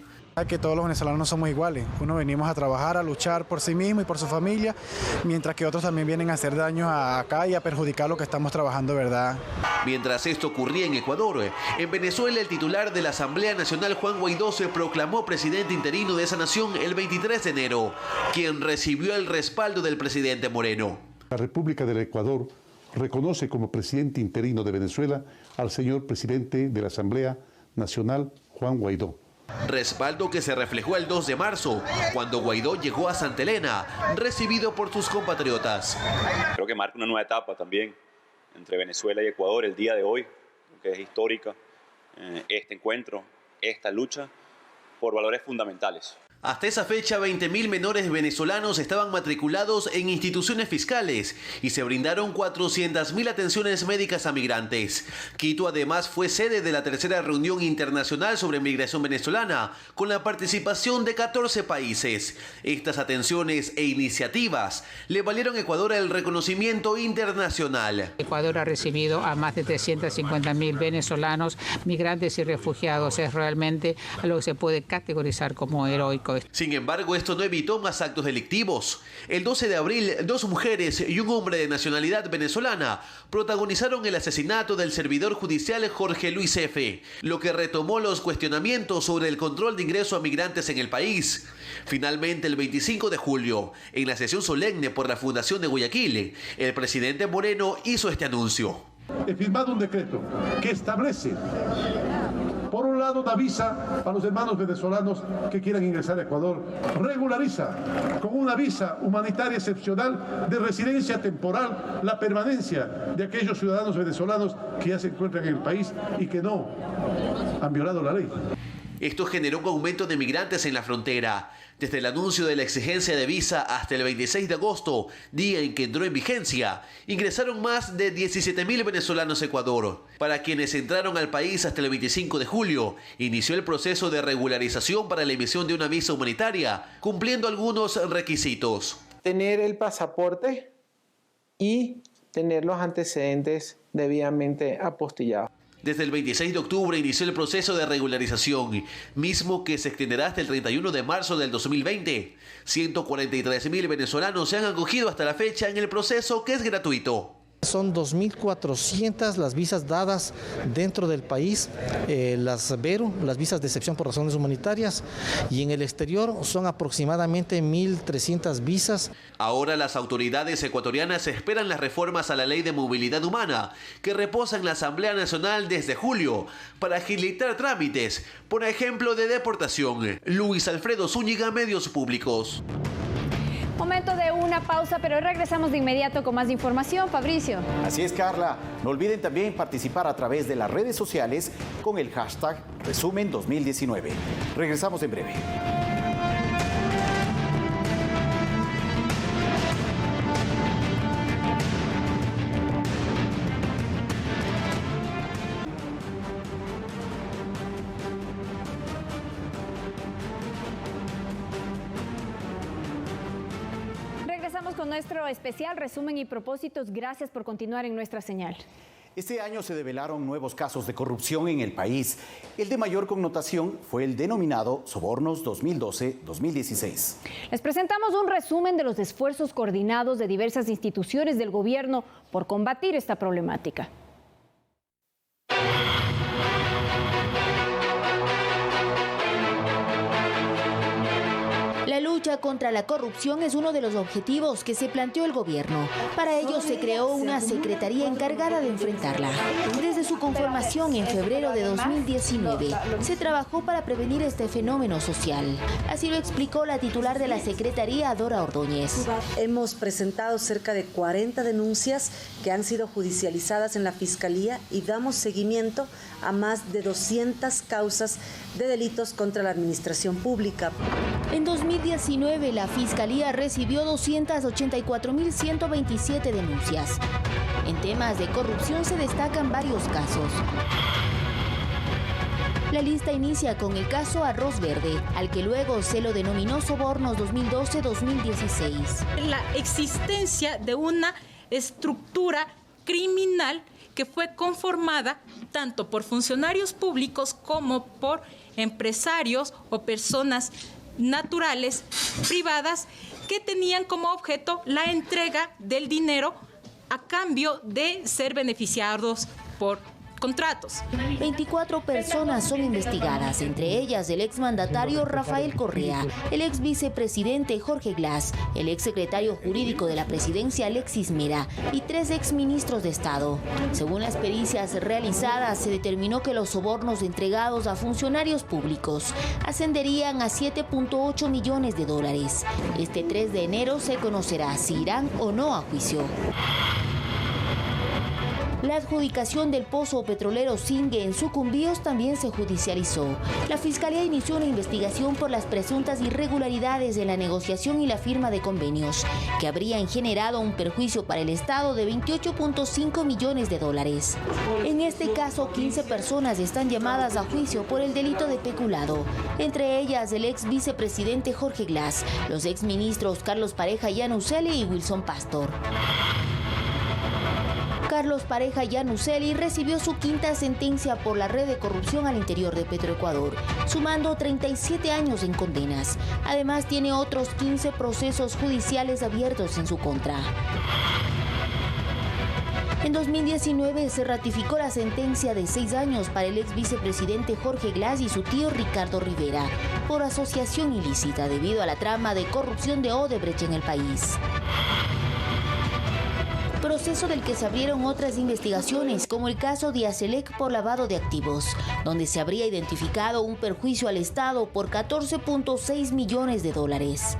Que todos los venezolanos no somos iguales. Unos venimos a trabajar, a luchar por sí mismo y por su familia, mientras que otros también vienen a hacer daño acá y a perjudicar lo que estamos trabajando, ¿verdad? Mientras esto ocurría en Ecuador, en Venezuela el titular de la Asamblea Nacional, Juan Guaidó, se proclamó presidente interino de esa nación el 23 de enero, quien recibió el respaldo del presidente Moreno. La República del Ecuador reconoce como presidente interino de Venezuela al señor presidente de la Asamblea Nacional, Juan Guaidó. Respaldo que se reflejó el 2 de marzo, cuando Guaidó llegó a Santa Elena, recibido por sus compatriotas. Creo que marca una nueva etapa también entre Venezuela y Ecuador el día de hoy, que es histórica, este encuentro, esta lucha por valores fundamentales. Hasta esa fecha, 20.000 menores venezolanos estaban matriculados en instituciones fiscales y se brindaron 400.000 atenciones médicas a migrantes. Quito además fue sede de la tercera reunión internacional sobre migración venezolana, con la participación de 14 países. Estas atenciones e iniciativas le valieron a Ecuador el reconocimiento internacional. Ecuador ha recibido a más de 350.000 venezolanos, migrantes y refugiados. Es realmente algo que se puede categorizar como heroico. Sin embargo, esto no evitó más actos delictivos. El 12 de abril, 2 mujeres y un hombre de nacionalidad venezolana protagonizaron el asesinato del servidor judicial Jorge Luis F., lo que retomó los cuestionamientos sobre el control de ingreso a migrantes en el país. Finalmente, el 25 de julio, en la sesión solemne por la Fundación de Guayaquil, el presidente Moreno hizo este anuncio. He firmado un decreto que establece, por un lado, da visa a los hermanos venezolanos que quieran ingresar a Ecuador. Regulariza con una visa humanitaria excepcional de residencia temporal la permanencia de aquellos ciudadanos venezolanos que ya se encuentran en el país y que no han violado la ley. Esto generó un aumento de migrantes en la frontera. Desde el anuncio de la exigencia de visa hasta el 26 de agosto, día en que entró en vigencia, ingresaron más de 17.000 venezolanos a Ecuador. Para quienes entraron al país hasta el 25 de julio, inició el proceso de regularización para la emisión de una visa humanitaria, cumpliendo algunos requisitos. Tener el pasaporte y tener los antecedentes debidamente apostillados. Desde el 26 de octubre inició el proceso de regularización, mismo que se extenderá hasta el 31 de marzo del 2020. 143.000 venezolanos se han acogido hasta la fecha en el proceso, que es gratuito. Son 2.400 las visas dadas dentro del país, las VERU, las visas de excepción por razones humanitarias, y en el exterior son aproximadamente 1.300 visas. Ahora las autoridades ecuatorianas esperan las reformas a la Ley de Movilidad Humana, que reposa en la Asamblea Nacional desde julio, para agilitar trámites, por ejemplo, de deportación. Luis Alfredo Zúñiga, Medios Públicos. Momento de una pausa, pero regresamos de inmediato con más información. Fabricio. Así es, Carla. No olviden también participar a través de las redes sociales con el hashtag Resumen 2019. Regresamos en breve. Con nuestro especial resumen y propósitos. Gracias por continuar en nuestra señal. Este año se develaron nuevos casos de corrupción en el país. El de mayor connotación fue el denominado Sobornos 2012-2016. Les presentamos un resumen de los esfuerzos coordinados de diversas instituciones del gobierno por combatir esta problemática. La lucha contra la corrupción es uno de los objetivos que se planteó el gobierno. Para ello se creó una secretaría encargada de enfrentarla. Desde su conformación en febrero de 2019, se trabajó para prevenir este fenómeno social. Así lo explicó la titular de la secretaría, Dora Ordóñez. Hemos presentado cerca de 40 denuncias que han sido judicializadas en la Fiscalía y damos seguimiento a más de 200 causas de delitos contra la administración pública. En 2019, la Fiscalía recibió 284.127 denuncias. En temas de corrupción se destacan varios casos. La lista inicia con el caso Arroz Verde, al que luego se lo denominó Sobornos 2012-2016. La existencia de una estructura criminal que fue conformada tanto por funcionarios públicos como por empresarios o personas naturales, privadas, que tenían como objeto la entrega del dinero a cambio de ser beneficiados por contratos. 24 personas son investigadas, entre ellas el exmandatario Rafael Correa, el ex vicepresidente Jorge Glass, el ex secretario jurídico de la presidencia Alexis Mera y 3 exministros de Estado. Según las pericias realizadas, se determinó que los sobornos entregados a funcionarios públicos ascenderían a $7.8 millones. Este 3 de enero se conocerá si irán o no a juicio. La adjudicación del pozo petrolero Singue en Sucumbíos también se judicializó. La Fiscalía inició una investigación por las presuntas irregularidades en la negociación y la firma de convenios, que habrían generado un perjuicio para el Estado de 28.5 millones de dólares. En este caso, 15 personas están llamadas a juicio por el delito de peculado, entre ellas el ex vicepresidente Jorge Glass, los exministros Carlos Pareja Yanuseli y Wilson Pastor. Carlos Pareja Yanuseli recibió su quinta sentencia por la red de corrupción al interior de Petroecuador, sumando 37 años en condenas. Además, tiene otros 15 procesos judiciales abiertos en su contra. En 2019 se ratificó la sentencia de 6 años para el ex vicepresidente Jorge Glass y su tío Ricardo Rivera por asociación ilícita debido a la trama de corrupción de Odebrecht en el país. Proceso del que se abrieron otras investigaciones, como el caso de Acelec por lavado de activos, donde se habría identificado un perjuicio al Estado por 14.6 millones de dólares.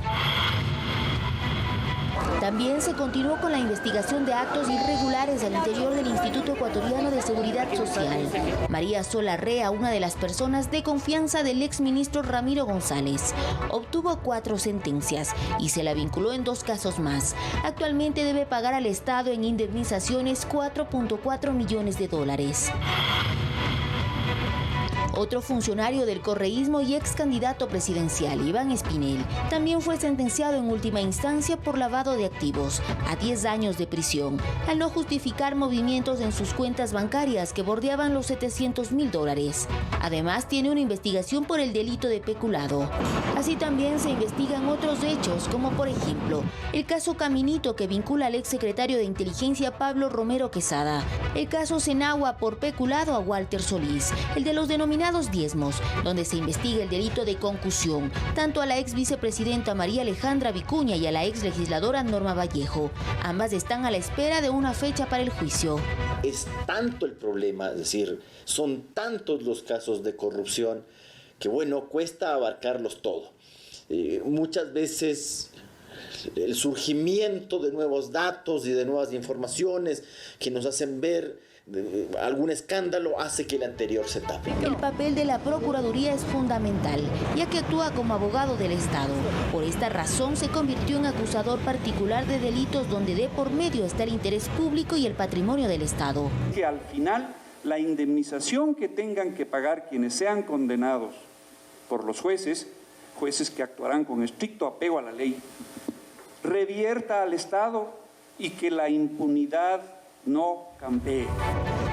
También se continuó con la investigación de actos irregulares al interior del Instituto Ecuatoriano de Seguridad Social. María Sola Rea, una de las personas de confianza del exministro Ramiro González, obtuvo 4 sentencias y se la vinculó en 2 casos más. Actualmente debe pagar al Estado en indemnizaciones 4.4 millones de dólares. Otro funcionario del correísmo y ex candidato presidencial, Iván Espinel, también fue sentenciado en última instancia por lavado de activos a 10 años de prisión, al no justificar movimientos en sus cuentas bancarias que bordeaban los $700.000. Además, tiene una investigación por el delito de peculado. Así también se investigan otros hechos, como por ejemplo, el caso Caminito, que vincula al exsecretario de Inteligencia Pablo Romero Quesada, el caso Senagua por peculado a Walter Solís, el de los denominados diezmos, donde se investiga el delito de concusión, tanto a la ex vicepresidenta María Alejandra Vicuña y a la ex legisladora Norma Vallejo. Ambas están a la espera de una fecha para el juicio. Es tanto el problema, es decir, son tantos los casos de corrupción que, bueno, cuesta abarcarlos todos. Muchas veces el surgimiento de nuevos datos y de nuevas informaciones que nos hacen ver algún escándalo hace que el anterior se tape. El papel de la Procuraduría es fundamental, ya que actúa como abogado del Estado. Por esta razón se convirtió en acusador particular de delitos donde de por medio está el interés público y el patrimonio del Estado. Que al final la indemnización que tengan que pagar quienes sean condenados por los jueces que actuarán con estricto apego a la ley, revierta al Estado y que la impunidad no campee.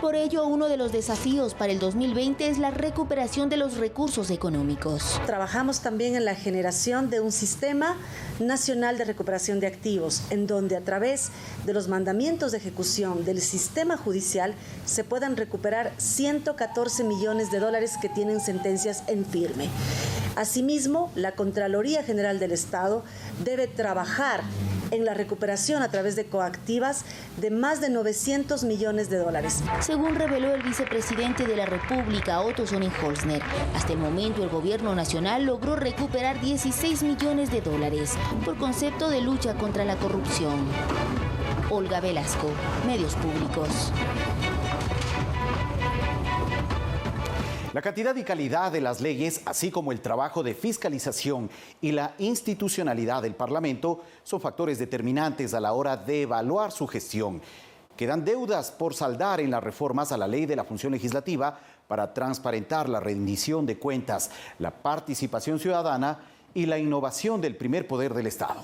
Por ello, uno de los desafíos para el 2020 es la recuperación de los recursos económicos. Trabajamos también en la generación de un sistema nacional de recuperación de activos, en donde a través de los mandamientos de ejecución del sistema judicial se puedan recuperar 114 millones de dólares que tienen sentencias en firme. Asimismo, la Contraloría General del Estado debe trabajar en la recuperación a través de coactivas de más de 900 millones de dólares. Según reveló el vicepresidente de la República, Otto Sonnenholzner, hasta el momento el gobierno nacional logró recuperar 16 millones de dólares por concepto de lucha contra la corrupción. Olga Velasco, Medios Públicos. La cantidad y calidad de las leyes, así como el trabajo de fiscalización y la institucionalidad del Parlamento, son factores determinantes a la hora de evaluar su gestión. Quedan deudas por saldar en las reformas a la Ley de la Función Legislativa para transparentar la rendición de cuentas, la participación ciudadana y la innovación del primer poder del Estado.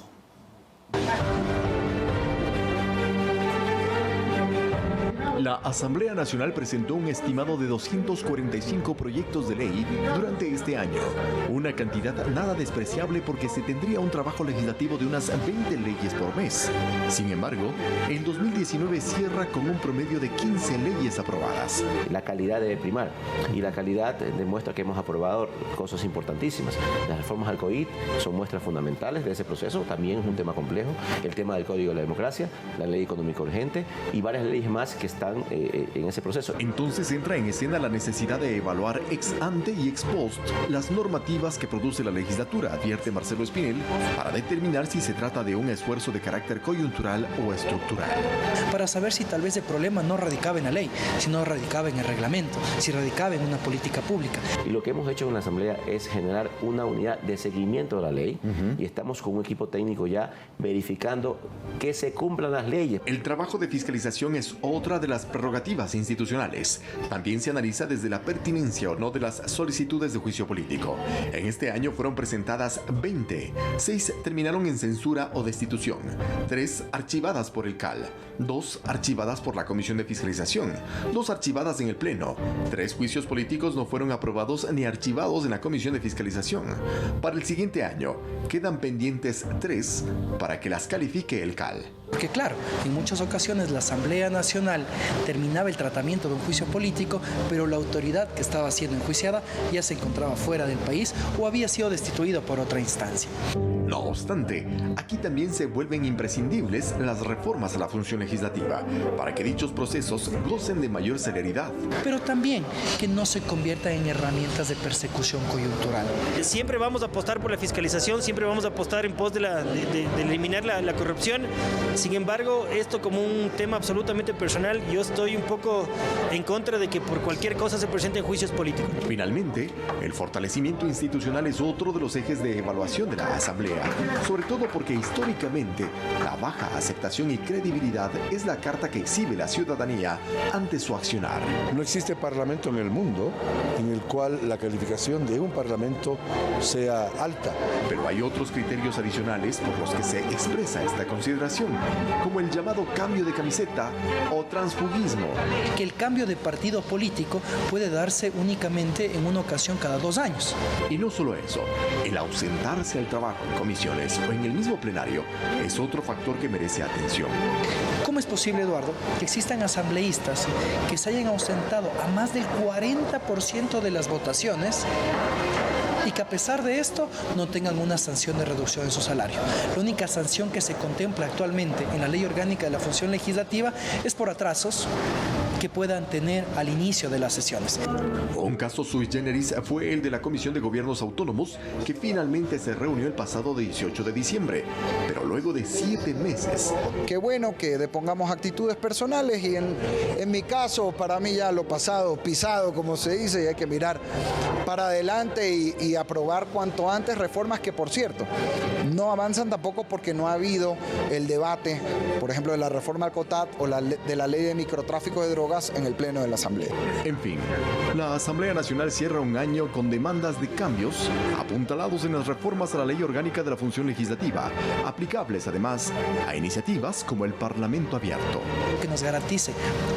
La Asamblea Nacional presentó un estimado de 245 proyectos de ley durante este año, una cantidad nada despreciable porque se tendría un trabajo legislativo de unas 20 leyes por mes. Sin embargo, el 2019 cierra con un promedio de 15 leyes aprobadas. La calidad debe primar y la calidad demuestra que hemos aprobado cosas importantísimas. Las reformas al COVID son muestras fundamentales de ese proceso, también es un tema complejo, el tema del Código de la Democracia, la Ley Económica Urgente y varias leyes más que están están en ese proceso. Entonces entra en escena la necesidad de evaluar ex ante y ex post las normativas que produce la legislatura, advierte Marcelo Espinel, para determinar si se trata de un esfuerzo de carácter coyuntural o estructural. Para saber si tal vez el problema no radicaba en la ley, sino radicaba en el reglamento, si radicaba en una política pública. Y lo que hemos hecho en la Asamblea es generar una unidad de seguimiento de la ley y estamos con un equipo técnico ya verificando que se cumplan las leyes. El trabajo de fiscalización es otra de las prerrogativas institucionales. También se analiza desde la pertinencia o no de las solicitudes de juicio político. En este año fueron presentadas 20, 6 terminaron en censura o destitución, 3 archivadas por el CAL, 2 archivadas por la Comisión de Fiscalización, 2 archivadas en el Pleno, 3 juicios políticos no fueron aprobados ni archivados en la Comisión de Fiscalización. Para el siguiente año quedan pendientes 3 para que las califique el CAL. Porque claro, en muchas ocasiones la Asamblea Nacional terminaba el tratamiento de un juicio político, pero la autoridad que estaba siendo enjuiciada ya se encontraba fuera del país o había sido destituido por otra instancia. No obstante, aquí también se vuelven imprescindibles las reformas a la función legislativa para que dichos procesos gocen de mayor celeridad. Pero también que no se conviertan en herramientas de persecución coyuntural. Siempre vamos a apostar por la fiscalización, siempre vamos a apostar en pos de eliminar la corrupción. Sin embargo, esto como un tema absolutamente personal, yo estoy un poco en contra de que por cualquier cosa se presenten juicios políticos. Finalmente, el fortalecimiento institucional es otro de los ejes de evaluación de la Asamblea, sobre todo porque históricamente la baja aceptación y credibilidad es la carta que exhibe la ciudadanía ante su accionar. No existe parlamento en el mundo en el cual la calificación de un parlamento sea alta. Pero hay otros criterios adicionales por los que se expresa esta consideración, como el llamado cambio de camiseta o transfugismo. Que el cambio de partido político puede darse únicamente en una ocasión cada 2 años. Y no solo eso, el ausentarse al trabajo en comisiones o en el mismo plenario es otro factor que merece atención. ¿Cómo es posible, Eduardo, que existan asambleístas que se hayan ausentado a más del 40% de las votaciones y que a pesar de esto no tengan una sanción de reducción en su salario? La única sanción que se contempla actualmente en la Ley Orgánica de la Función Legislativa es por atrasos que puedan tener al inicio de las sesiones. Un caso sui generis fue el de la Comisión de Gobiernos Autónomos, que finalmente se reunió el pasado 18 de diciembre, pero luego de 7 meses. Qué bueno que depongamos actitudes personales y en mi caso, para mí ya lo pasado, pisado, como se dice, y hay que mirar para adelante y aprobar cuanto antes reformas que, por cierto, no avanzan tampoco porque no ha habido el debate, por ejemplo, de la reforma al COTAD o de la ley de microtráfico de drogas en el Pleno de la Asamblea. En fin, la Asamblea Nacional cierra un año con demandas de cambios apuntalados en las reformas a la Ley Orgánica de la Función Legislativa, aplicables además a iniciativas como el Parlamento Abierto. Que nos garantice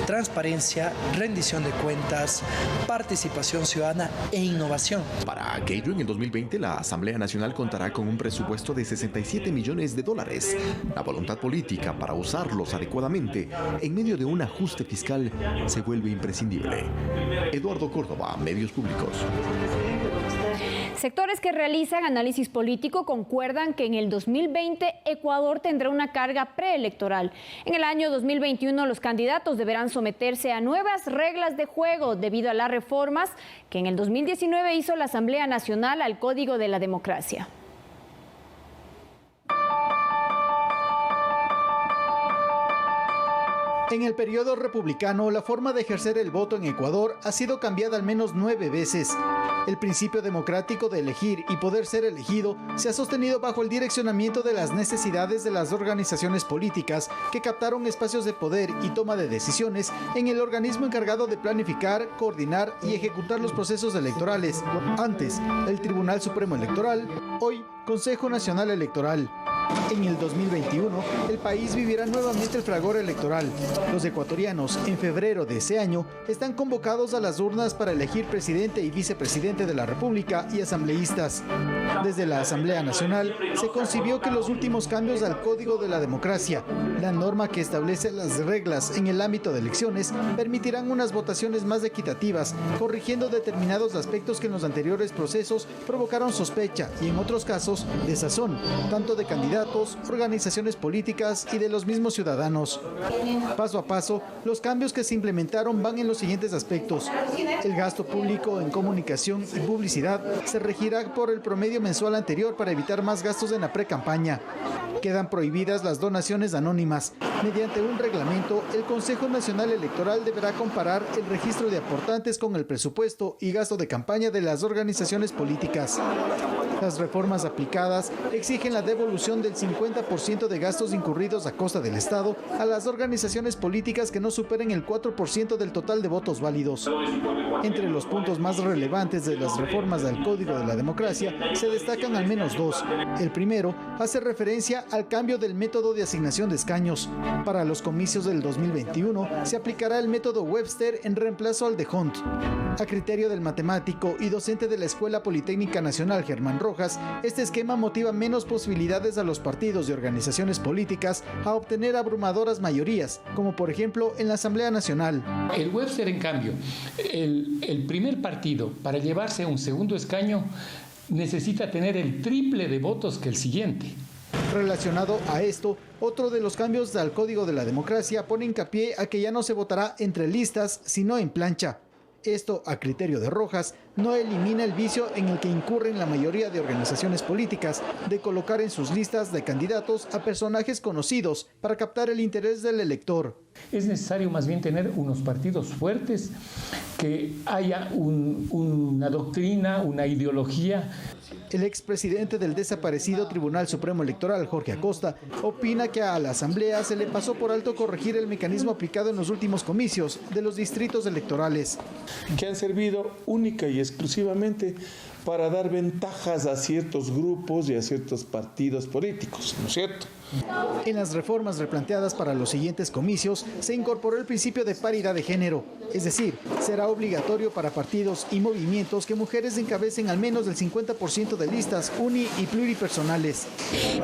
transparencia, rendición de cuentas, participación ciudadana e innovación. Para aquello, en el 2020 la Asamblea Nacional contará con un presupuesto de $67 millones. La voluntad política para usarlos adecuadamente en medio de un ajuste fiscal se vuelve imprescindible. Eduardo Córdoba, Medios Públicos. Sectores que realizan análisis político concuerdan que en el 2020 Ecuador tendrá una carga preelectoral. En el año 2021 los candidatos deberán someterse a nuevas reglas de juego debido a las reformas que en el 2019 hizo la Asamblea Nacional al Código de la Democracia. En el periodo republicano, la forma de ejercer el voto en Ecuador ha sido cambiada al menos 9 veces. El principio democrático de elegir y poder ser elegido se ha sostenido bajo el direccionamiento de las necesidades de las organizaciones políticas que captaron espacios de poder y toma de decisiones en el organismo encargado de planificar, coordinar y ejecutar los procesos electorales. Antes, el Tribunal Supremo Electoral, hoy, Consejo Nacional Electoral. En el 2021, el país vivirá nuevamente el fragor electoral. Los ecuatorianos, en febrero de ese año, están convocados a las urnas para elegir presidente y vicepresidente de la República y asambleístas. Desde la Asamblea Nacional se concibió que los últimos cambios al Código de la Democracia, la norma que establece las reglas en el ámbito de elecciones, permitirán unas votaciones más equitativas, corrigiendo determinados aspectos que en los anteriores procesos provocaron sospecha y en otros casos casos, desazón, tanto de candidatos, organizaciones políticas y de los mismos ciudadanos. Paso a paso, los cambios que se implementaron van en los siguientes aspectos. El gasto público en comunicación y publicidad se regirá por el promedio mensual anterior para evitar más gastos en la pre-campaña. Quedan prohibidas las donaciones anónimas. Mediante un reglamento, el Consejo Nacional Electoral deberá comparar el registro de aportantes con el presupuesto y gasto de campaña de las organizaciones políticas. Las reformas aplicadas exigen la devolución del 50% de gastos incurridos a costa del Estado a las organizaciones políticas que no superen el 4% del total de votos válidos. Entre los puntos más relevantes de las reformas al Código de la Democracia se destacan al menos dos. El primero hace referencia al cambio del método de asignación de escaños. Para los comicios del 2021 se aplicará el método Webster en reemplazo al de Hunt. A criterio del matemático y docente de la Escuela Politécnica Nacional Germán Rojas, este esquema motiva menos posibilidades a los partidos y organizaciones políticas a obtener abrumadoras mayorías, como por ejemplo en la Asamblea Nacional. El Webster, en cambio, el primer partido para llevarse un segundo escaño necesita tener el triple de votos que el siguiente. Relacionado a esto, otro de los cambios al Código de la Democracia pone hincapié a que ya no se votará entre listas, sino en plancha. Esto, a criterio de Rojas, no elimina el vicio en el que incurren la mayoría de organizaciones políticas de colocar en sus listas de candidatos a personajes conocidos para captar el interés del elector. Es necesario más bien tener unos partidos fuertes, que haya una doctrina, una ideología. El expresidente del desaparecido Tribunal Supremo Electoral, Jorge Acosta, opina que a la Asamblea se le pasó por alto corregir el mecanismo aplicado en los últimos comicios de los distritos electorales, que han servido única y exclusivamente para dar ventajas a ciertos grupos y a ciertos partidos políticos, ¿no es cierto? En las reformas replanteadas para los siguientes comicios se incorporó el principio de paridad de género, es decir, será obligatorio para partidos y movimientos que mujeres encabecen al menos del 50% de listas uni- y pluripersonales.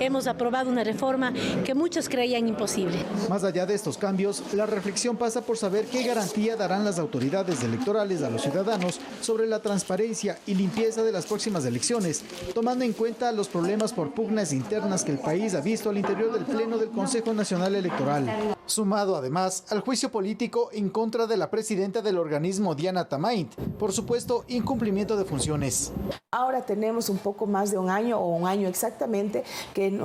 Hemos aprobado una reforma que muchos creían imposible. Más allá de estos cambios, la reflexión pasa por saber qué garantía darán las autoridades electorales a los ciudadanos sobre la transparencia y limpieza de las próximas elecciones, tomando en cuenta los problemas por pugnas internas que el país ha visto al interior del Pleno del Consejo Nacional Electoral. Sumado además al juicio político en contra de la presidenta del organismo, Diana Tamaint, por supuesto incumplimiento de funciones. Ahora tenemos un poco más de un año o un año exactamente, que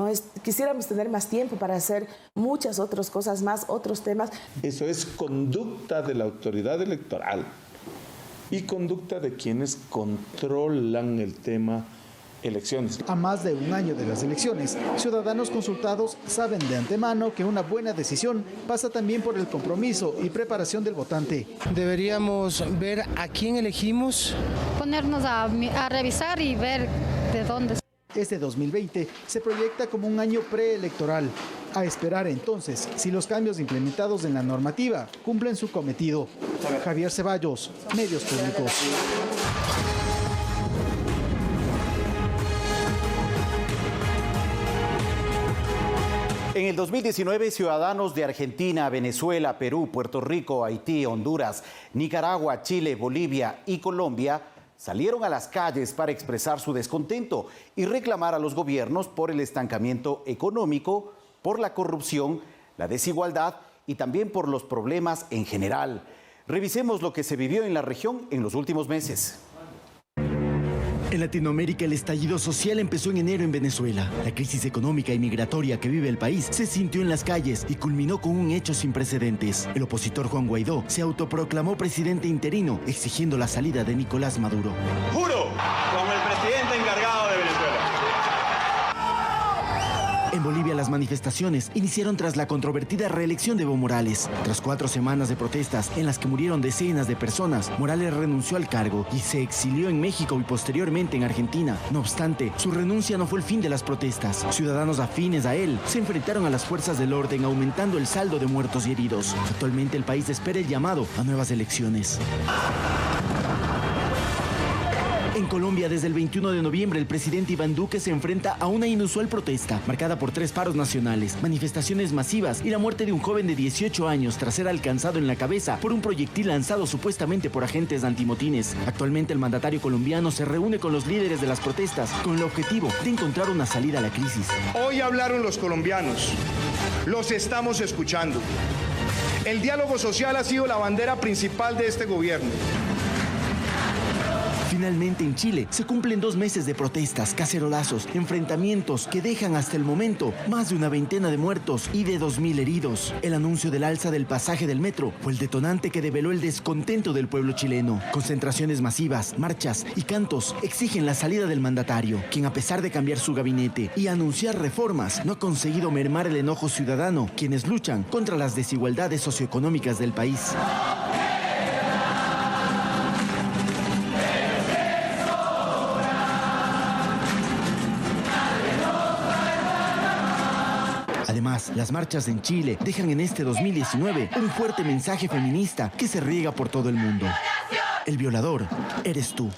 quisiéramos tener más tiempo para hacer muchas otras cosas más, otros temas. Eso es conducta de la autoridad electoral y conducta de quienes controlan el tema elecciones. A más de un año de las elecciones, ciudadanos consultados saben de antemano que una buena decisión pasa también por el compromiso y preparación del votante. Deberíamos ver a quién elegimos. Ponernos a revisar y ver de dónde. Este 2020 se proyecta como un año preelectoral. A esperar entonces si los cambios implementados en la normativa cumplen su cometido. Javier Ceballos, Medios Públicos. En el 2019, ciudadanos de Argentina, Venezuela, Perú, Puerto Rico, Haití, Honduras, Nicaragua, Chile, Bolivia y Colombia salieron a las calles para expresar su descontento y reclamar a los gobiernos por el estancamiento económico, por la corrupción, la desigualdad y también por los problemas en general. Revisemos lo que se vivió en la región en los últimos meses. En Latinoamérica, el estallido social empezó en enero en Venezuela. La crisis económica y migratoria que vive el país se sintió en las calles y culminó con un hecho sin precedentes. El opositor Juan Guaidó se autoproclamó presidente interino, exigiendo la salida de Nicolás Maduro. ¡Juro como el presidente encargado de Venezuela! En Bolivia, las manifestaciones iniciaron tras la controvertida reelección de Evo Morales. Tras 4 semanas de protestas en las que murieron decenas de personas, Morales renunció al cargo y se exilió en México y posteriormente en Argentina. No obstante, su renuncia no fue el fin de las protestas. Ciudadanos afines a él se enfrentaron a las fuerzas del orden, aumentando el saldo de muertos y heridos. Actualmente, el país espera el llamado a nuevas elecciones. En Colombia, desde el 21 de noviembre, el presidente Iván Duque se enfrenta a una inusual protesta, marcada por 3 paros nacionales, manifestaciones masivas y la muerte de un joven de 18 años tras ser alcanzado en la cabeza por un proyectil lanzado supuestamente por agentes antimotines. Actualmente, el mandatario colombiano se reúne con los líderes de las protestas con el objetivo de encontrar una salida a la crisis. Hoy hablaron los colombianos, los estamos escuchando. El diálogo social ha sido la bandera principal de este gobierno. Finalmente, en Chile se cumplen 2 meses de protestas, cacerolazos, enfrentamientos que dejan hasta el momento más de una veintena de muertos y de 2.000 heridos. El anuncio del alza del pasaje del metro fue el detonante que develó el descontento del pueblo chileno. Concentraciones masivas, marchas y cantos exigen la salida del mandatario, quien, a pesar de cambiar su gabinete y anunciar reformas, no ha conseguido mermar el enojo ciudadano, quienes luchan contra las desigualdades socioeconómicas del país. Además, las marchas en Chile dejan en este 2019 un fuerte mensaje feminista que se riega por todo el mundo. El violador eres tú.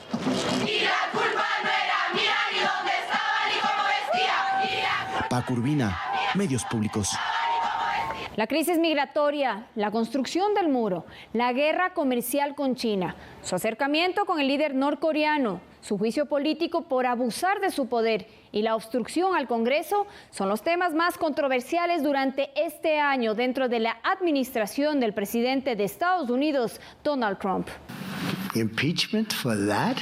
Y la culpa no era mía, ni dónde estaba, ni cómo vestía. Paco Urbina, Medios Públicos. La crisis migratoria, la construcción del muro, la guerra comercial con China, su acercamiento con el líder norcoreano, su juicio político por abusar de su poder y la obstrucción al Congreso son los temas más controversiales durante este año dentro de la administración del presidente de Estados Unidos, Donald Trump. Impeachment for that?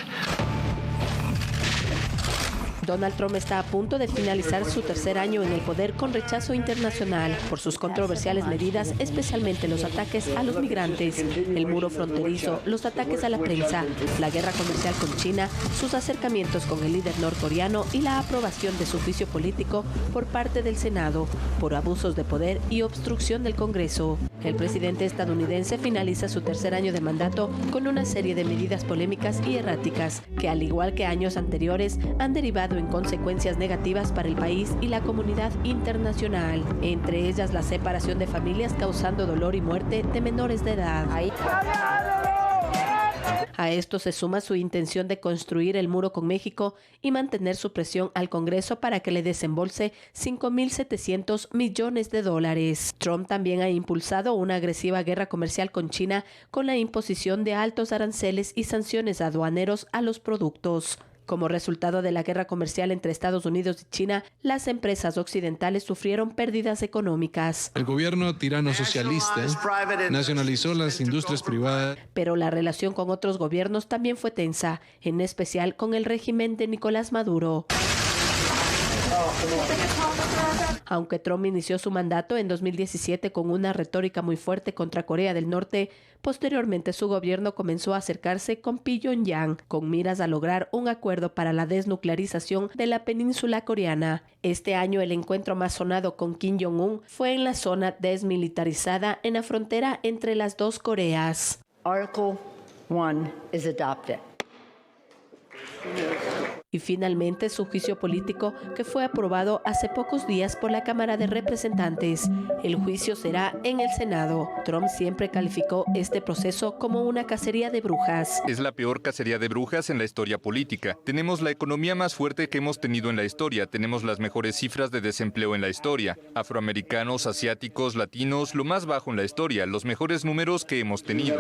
Donald Trump está a punto de finalizar su 3er año en el poder con rechazo internacional por sus controversiales medidas, especialmente los ataques a los migrantes, el muro fronterizo, los ataques a la prensa, la guerra comercial con China, sus acercamientos con el líder norcoreano y la aprobación de su juicio político por parte del Senado por abusos de poder y obstrucción del Congreso. El presidente estadounidense finaliza su 3er año de mandato con una serie de medidas polémicas y erráticas que, al igual que años anteriores, han derivado en consecuencias negativas para el país y la comunidad internacional, entre ellas la separación de familias causando dolor y muerte de menores de edad. A esto se suma su intención de construir el muro con México y mantener su presión al Congreso para que le desembolse $5.700 millones. Trump también ha impulsado una agresiva guerra comercial con China con la imposición de altos aranceles y sanciones aduaneros a los productos. Como resultado de la guerra comercial entre Estados Unidos y China, las empresas occidentales sufrieron pérdidas económicas. El gobierno tirano socialista nacionalizó las industrias privadas. Pero la relación con otros gobiernos también fue tensa, en especial con el régimen de Nicolás Maduro. Aunque Trump inició su mandato en 2017 con una retórica muy fuerte contra Corea del Norte, posteriormente su gobierno comenzó a acercarse con Pyongyang, con miras a lograr un acuerdo para la desnuclearización de la península coreana. Este año el encuentro más sonado con Kim Jong-un fue en la zona desmilitarizada en la frontera entre las dos Coreas. Article 1 is adopted. Y finalmente su juicio político, que fue aprobado hace pocos días por la Cámara de Representantes. El juicio será en el Senado. Trump siempre calificó este proceso como una cacería de brujas. Es la peor cacería de brujas en la historia política. Tenemos la economía más fuerte que hemos tenido en la historia. Tenemos las mejores cifras de desempleo en la historia. Afroamericanos, asiáticos, latinos, lo más bajo en la historia. Los mejores números que hemos tenido.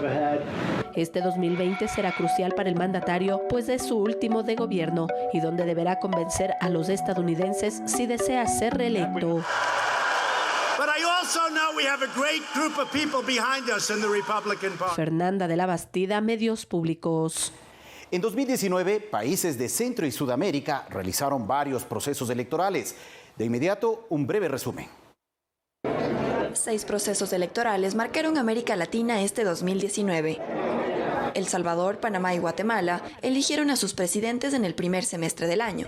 Este 2020 será crucial para el mandatario, pues es su último de gobierno y donde deberá convencer a los estadounidenses si desea ser reelecto. Fernanda de la Bastida, Medios Públicos. En 2019, países de Centro y Sudamérica realizaron varios procesos electorales. De inmediato, un breve resumen. 6 procesos electorales marcaron América Latina este 2019. El Salvador, Panamá y Guatemala eligieron a sus presidentes en el primer semestre del año.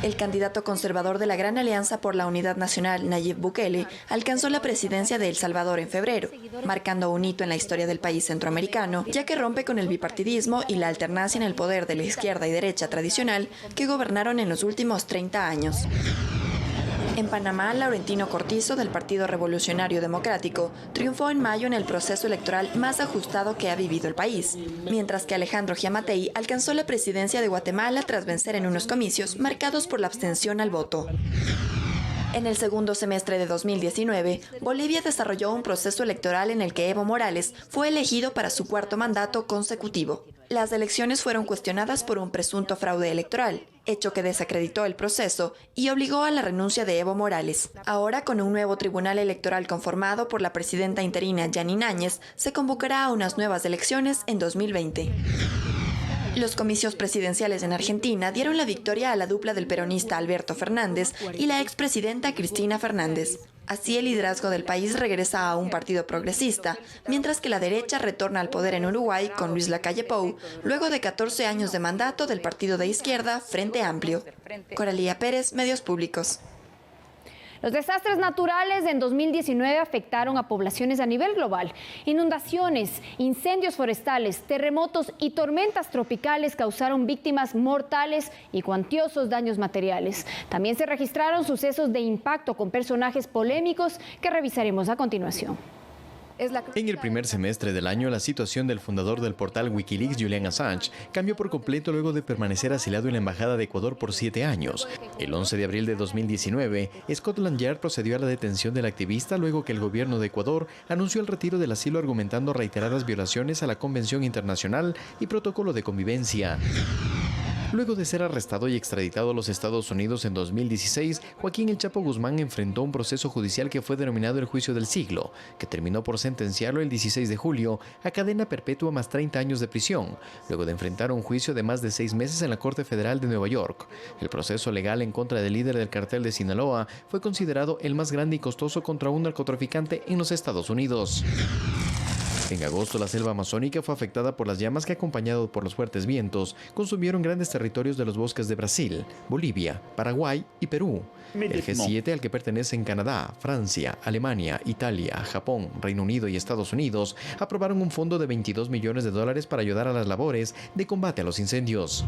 El candidato conservador de la Gran Alianza por la Unidad Nacional, Nayib Bukele, alcanzó la presidencia de El Salvador en febrero, marcando un hito en la historia del país centroamericano, ya que rompe con el bipartidismo y la alternancia en el poder de la izquierda y derecha tradicional que gobernaron en los últimos 30 años. En Panamá, Laurentino Cortizo, del Partido Revolucionario Democrático, triunfó en mayo en el proceso electoral más ajustado que ha vivido el país, mientras que Alejandro Giammattei alcanzó la presidencia de Guatemala tras vencer en unos comicios marcados por la abstención al voto. En el segundo semestre de 2019, Bolivia desarrolló un proceso electoral en el que Evo Morales fue elegido para su cuarto mandato consecutivo. Las elecciones fueron cuestionadas por un presunto fraude electoral, hecho que desacreditó el proceso y obligó a la renuncia de Evo Morales. Ahora, con un nuevo tribunal electoral conformado por la presidenta interina Janine Áñez, se convocará a unas nuevas elecciones en 2020. Los comicios presidenciales en Argentina dieron la victoria a la dupla del peronista Alberto Fernández y la expresidenta Cristina Fernández. Así, el liderazgo del país regresa a un partido progresista, mientras que la derecha retorna al poder en Uruguay con Luis Lacalle Pou, luego de 14 años de mandato del partido de izquierda Frente Amplio. Coralía Pérez, Medios Públicos. Los desastres naturales en 2019 afectaron a poblaciones a nivel global. Inundaciones, incendios forestales, terremotos y tormentas tropicales causaron víctimas mortales y cuantiosos daños materiales. También se registraron sucesos de impacto con personajes polémicos que revisaremos a continuación. En el primer semestre del año, la situación del fundador del portal Wikileaks, Julian Assange, cambió por completo luego de permanecer asilado en la Embajada de Ecuador por 7 años. El 11 de abril de 2019, Scotland Yard procedió a la detención del activista luego que el gobierno de Ecuador anunció el retiro del asilo argumentando reiteradas violaciones a la Convención Internacional y Protocolo de Convivencia. Luego de ser arrestado y extraditado a los Estados Unidos en 2016, Joaquín El Chapo Guzmán enfrentó un proceso judicial que fue denominado el Juicio del Siglo, que terminó por sentenciarlo el 16 de julio a cadena perpetua más 30 años de prisión, luego de enfrentar un juicio de más de 6 meses en la Corte Federal de Nueva York. El proceso legal en contra del líder del cartel de Sinaloa fue considerado el más grande y costoso contra un narcotraficante en los Estados Unidos. En agosto, la selva amazónica fue afectada por las llamas que, acompañado por los fuertes vientos, consumieron grandes territorios de los bosques de Brasil, Bolivia, Paraguay y Perú. El G7, al que pertenecen Canadá, Francia, Alemania, Italia, Japón, Reino Unido y Estados Unidos, aprobaron un fondo de $22 millones para ayudar a las labores de combate a los incendios.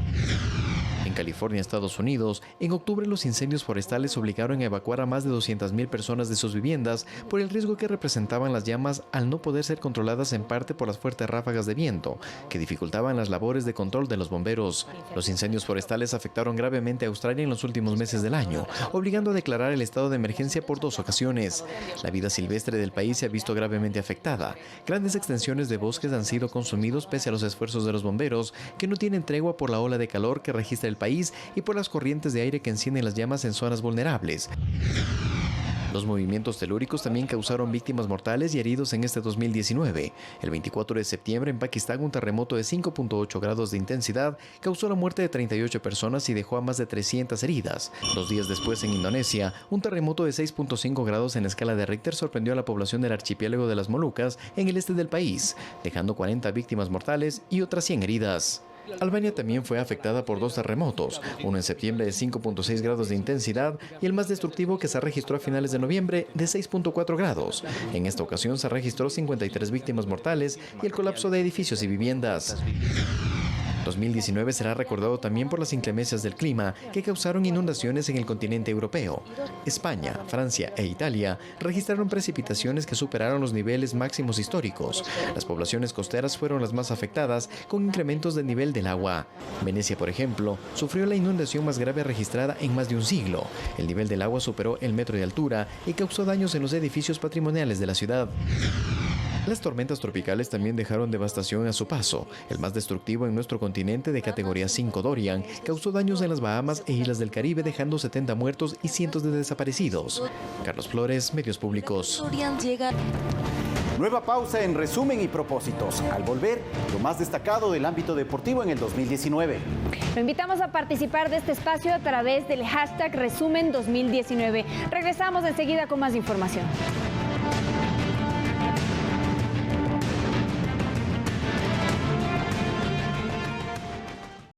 En California, Estados Unidos, en octubre los incendios forestales obligaron a evacuar a más de 200,000 personas de sus viviendas por el riesgo que representaban las llamas al no poder ser controladas en parte por las fuertes ráfagas de viento, que dificultaban las labores de control de los bomberos. Los incendios forestales afectaron gravemente a Australia en los últimos meses del año, obligando a declarar el estado de emergencia por 2 ocasiones. La vida silvestre del país se ha visto gravemente afectada. Grandes extensiones de bosques han sido consumidos pese a los esfuerzos de los bomberos, que no tienen tregua por la ola de calor que registra el país y por las corrientes de aire que encienden las llamas en zonas vulnerables. Los movimientos telúricos también causaron víctimas mortales y heridos en este 2019. El 24 de septiembre en Pakistán, un terremoto de 5.8 grados de intensidad causó la muerte de 38 personas y dejó a más de 300 heridas. 2 días después, en Indonesia, un terremoto de 6.5 grados en escala de Richter sorprendió a la población del archipiélago de las Molucas en el este del país, dejando 40 víctimas mortales y otras 100 heridas. Albania también fue afectada por 2 terremotos, uno en septiembre de 5.6 grados de intensidad y el más destructivo que se registró a finales de noviembre de 6.4 grados. En esta ocasión se registró 53 víctimas mortales y el colapso de edificios y viviendas. 2019 será recordado también por las inclemencias del clima que causaron inundaciones en el continente europeo. España, Francia e Italia registraron precipitaciones que superaron los niveles máximos históricos. Las poblaciones costeras fueron las más afectadas, con incrementos del nivel del agua. Venecia, por ejemplo, sufrió la inundación más grave registrada en más de un siglo. El nivel del agua superó el metro de altura y causó daños en los edificios patrimoniales de la ciudad. Las tormentas tropicales también dejaron devastación a su paso. El más destructivo en nuestro continente, de categoría 5, Dorian, causó daños en las Bahamas e islas del Caribe, dejando 70 muertos y cientos de desaparecidos. Carlos Flores, Medios Públicos. Nueva pausa en Resumen y Propósitos. Al volver, lo más destacado del ámbito deportivo en el 2019. Lo invitamos a participar de este espacio a través del hashtag Resumen 2019. Regresamos enseguida con más información.